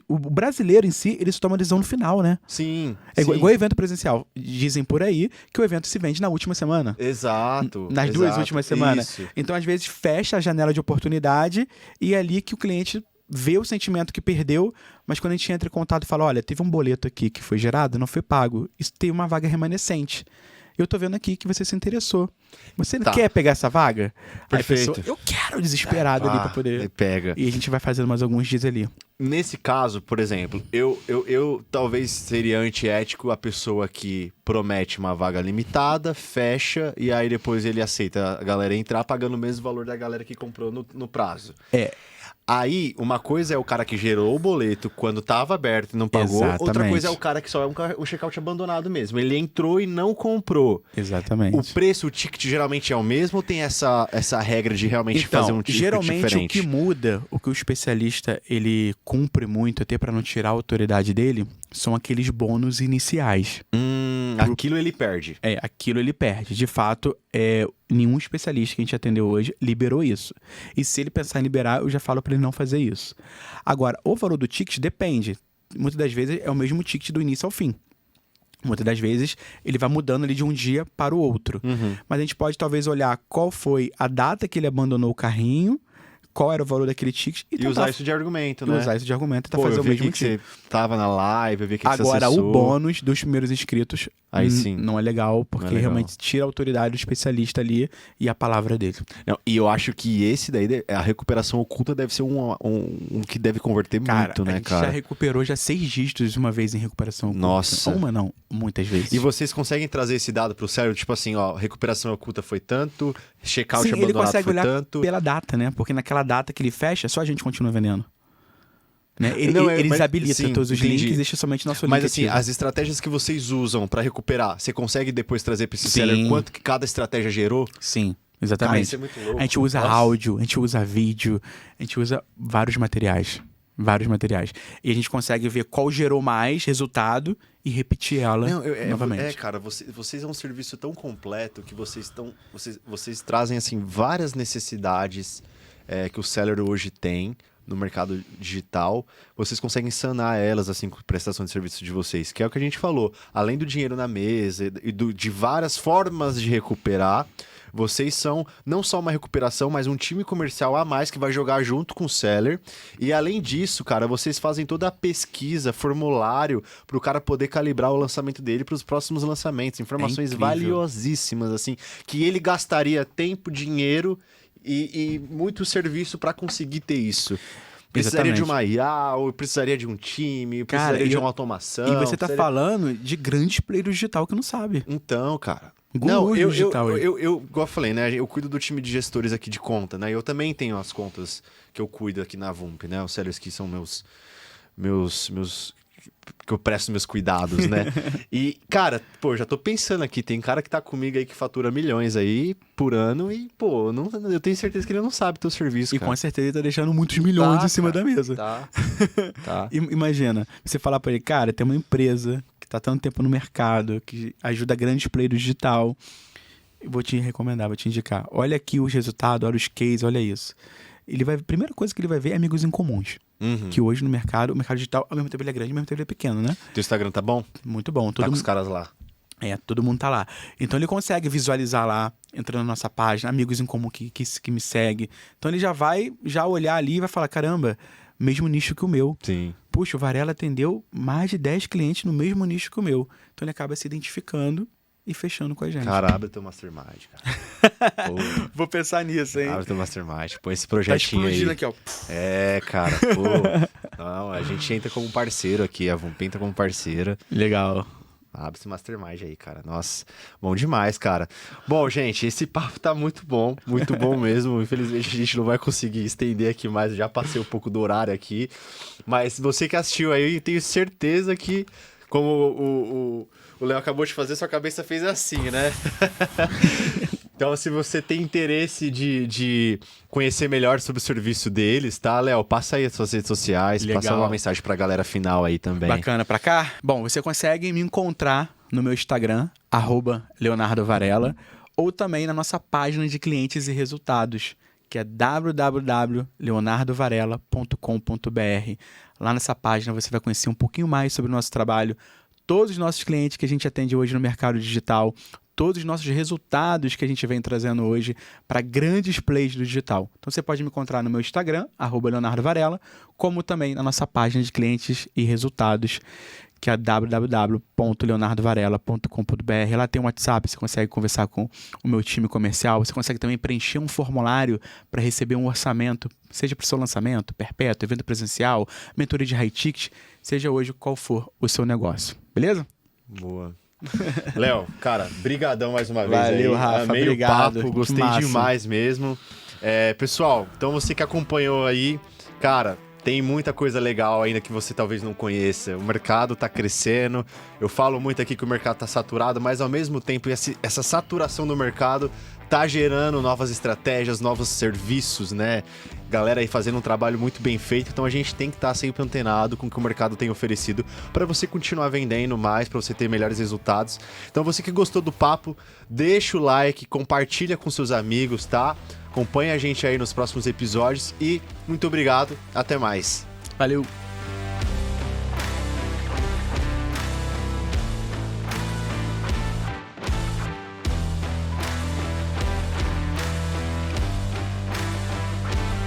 A: O brasileiro em si, ele se toma a decisão no final, né?
B: Sim.
A: É igual evento presencial. Dizem por aí que o evento se vende na última semana.
B: Exato.
A: Nas duas últimas semanas.
B: Isso.
A: Então, às vezes, fecha a janela de oportunidade e é ali que o cliente vê o sentimento que perdeu, mas quando a gente entra em contato e fala, olha, teve um boleto aqui que foi gerado, não foi pago. Isso tem uma vaga remanescente. Eu tô vendo aqui que você se interessou. Você não quer pegar essa vaga?
B: Perfeito.
A: Aí a pessoa, eu quero, desesperado ali pra poder...
B: Aí pega.
A: E a gente vai fazendo mais alguns dias ali.
B: Nesse caso, por exemplo, eu talvez seria antiético a pessoa que promete uma vaga limitada, fecha, e aí depois ele aceita a galera entrar pagando o mesmo valor da galera que comprou no prazo. Aí, uma coisa é o cara que gerou o boleto quando estava aberto e não pagou.
A: Exatamente.
B: Outra coisa é o cara que só é um checkout abandonado mesmo. Ele entrou e não comprou.
A: Exatamente.
B: O preço, o ticket geralmente é o mesmo ou tem essa regra de realmente fazer um ticket
A: geralmente
B: diferente?
A: O que muda, o que o especialista ele cumpre muito até para não tirar a autoridade dele, são aqueles bônus iniciais.
B: Aquilo ele perde.
A: Aquilo ele perde. De fato, nenhum especialista que a gente atendeu hoje liberou isso. E se ele pensar em liberar, eu já falo para ele não fazer isso. Agora, o valor do ticket depende. Muitas das vezes é o mesmo ticket do início ao fim. Muitas das vezes ele vai mudando ali de um dia para o outro. Mas a gente pode talvez olhar qual foi a data que ele abandonou o carrinho, qual era o valor daquele ticket
B: e usar isso de argumento, né?
A: Usar isso de argumento e fazer o mesmo
B: que você tava na live, eu vi que
A: Agora,
B: você
A: o bônus dos primeiros inscritos
B: aí sim.
A: Não é legal, porque realmente tira a autoridade do especialista ali e a palavra dele.
B: Não, e eu acho que esse daí, a recuperação oculta deve ser um que deve converter muito, né, cara?
A: A gente já recuperou 6 dígitos uma vez em recuperação oculta.
B: Nossa.
A: Uma não, muitas vezes.
B: E vocês conseguem trazer esse dado pro cérebro? Tipo assim, ó, recuperação oculta foi tanto, checkout abandonado
A: ele consegue
B: foi
A: olhar
B: tanto.
A: pela data, né? Porque naquela data que ele fecha, só a gente continua vendendo. Né? Ele desabilita todos os links e deixa somente nosso link.
B: Mas assim,
A: ativo.
B: as estratégias que vocês usam pra recuperar, você consegue depois trazer pra esse seller quanto que cada estratégia gerou?
A: Sim, exatamente.
B: Cara, isso é muito louco.
A: A gente usa áudio, a gente usa vídeo, a gente usa vários materiais. E a gente consegue ver qual gerou mais resultado e repetir ela novamente.
B: Cara, vocês é um serviço tão completo que vocês trazem assim várias necessidades que o seller hoje tem no mercado digital, vocês conseguem sanar elas assim com a prestação de serviço de vocês, que é o que a gente falou. Além do dinheiro na mesa e de várias formas de recuperar, vocês são não só uma recuperação, mas um time comercial a mais que vai jogar junto com o seller. E além disso, cara, vocês fazem toda a pesquisa, formulário, para o cara poder calibrar o lançamento dele para os próximos lançamentos. Informações valiosíssimas, assim, que ele gastaria tempo, dinheiro e muito serviço para conseguir ter isso. Precisaria de uma IA, ou precisaria de um time, precisaria de uma automação.
A: E você tá falando de grandes players digital que não sabe.
B: Então, cara...
A: digital,
B: igual eu falei, né? Eu cuido do time de gestores aqui de conta, né? Eu também tenho as contas que eu cuido aqui na Vump, né? Os sellers que são meus que eu presto meus cuidados, né? E, cara, já tô pensando aqui, tem cara que tá comigo aí que fatura milhões aí por ano e, eu tenho certeza que ele não sabe teu serviço,
A: e
B: cara.
A: Com certeza ele tá deixando muitos milhões em cima da mesa.
B: Tá.
A: Imagina, você falar pra ele, cara, tem uma empresa que tá tanto tempo no mercado, que ajuda grandes players digital. Eu vou te recomendar, vou te indicar. Olha aqui os resultados, olha os cases, olha isso. A primeira coisa que ele vai ver é amigos em comuns. Que hoje no mercado, o mercado digital, ao mesmo tempo ele é grande, ao mesmo tempo ele é pequeno, né?
B: Teu Instagram tá bom?
A: Muito bom.
B: Tá com os caras lá.
A: Todo mundo tá lá. Então ele consegue visualizar lá, entrando na nossa página, amigos em comum que me segue. Então ele já vai olhar ali e vai falar, caramba, mesmo nicho que o meu.
B: Sim.
A: Puxa, o Varela atendeu mais de 10 clientes no mesmo nicho que o meu. Então ele acaba se identificando e fechando com a gente.
B: Cara, abre teu Mastermind, cara.
A: Vou pensar nisso, hein?
B: Abre teu Mastermind. Põe esse projetinho
A: tá explodindo
B: aí.
A: Aqui, ó.
B: É, cara, pô. Não, a gente entra como parceiro aqui, a Vump entra como parceira.
A: Legal.
B: Abre esse Mastermind aí, cara. Nossa, bom demais, cara. Bom, gente, esse papo tá muito bom mesmo. Infelizmente a gente não vai conseguir estender aqui mais, já passei um pouco do horário aqui. Mas você que assistiu aí, tenho certeza que, como o Léo acabou de fazer, sua cabeça fez assim, né? Então, se você tem interesse de conhecer melhor sobre o serviço deles, tá, Léo? Passa aí as suas redes sociais,
A: Legal.
B: passa uma mensagem pra galera final aí também.
A: Bacana pra cá? Bom, você consegue me encontrar no meu Instagram, @LeonardoVarela, ou também na nossa página de clientes e resultados, que é www.leonardovarela.com.br. Lá nessa página você vai conhecer um pouquinho mais sobre o nosso trabalho, todos os nossos clientes que a gente atende hoje no mercado digital, todos os nossos resultados que a gente vem trazendo hoje para grandes players do digital. Então você pode me encontrar no meu Instagram, @LeonardoVarela, como também na nossa página de clientes e resultados, que é www.leonardovarela.com.br. Lá tem um WhatsApp, você consegue conversar com o meu time comercial, você consegue também preencher um formulário para receber um orçamento, seja para o seu lançamento, perpétuo, evento presencial, mentoria de high ticket, seja hoje qual for o seu negócio. Beleza?
B: Boa. Léo, cara, brigadão mais uma vez.
A: Valeu,
B: aí.
A: Rafa,
B: Amei
A: obrigado.
B: o papo, gostei
A: Massa.
B: demais mesmo. Pessoal, então você que acompanhou aí, cara, tem muita coisa legal ainda que você talvez não conheça. O mercado tá crescendo. Eu falo muito aqui que o mercado tá saturado, mas ao mesmo tempo essa saturação do mercado tá gerando novas estratégias, novos serviços, né? Galera aí fazendo um trabalho muito bem feito, então a gente tem que estar sempre antenado com o que o mercado tem oferecido para você continuar vendendo mais, para você ter melhores resultados. Então você que gostou do papo, deixa o like, compartilha com seus amigos, tá? Acompanha a gente aí nos próximos episódios e muito obrigado, até mais.
A: Valeu!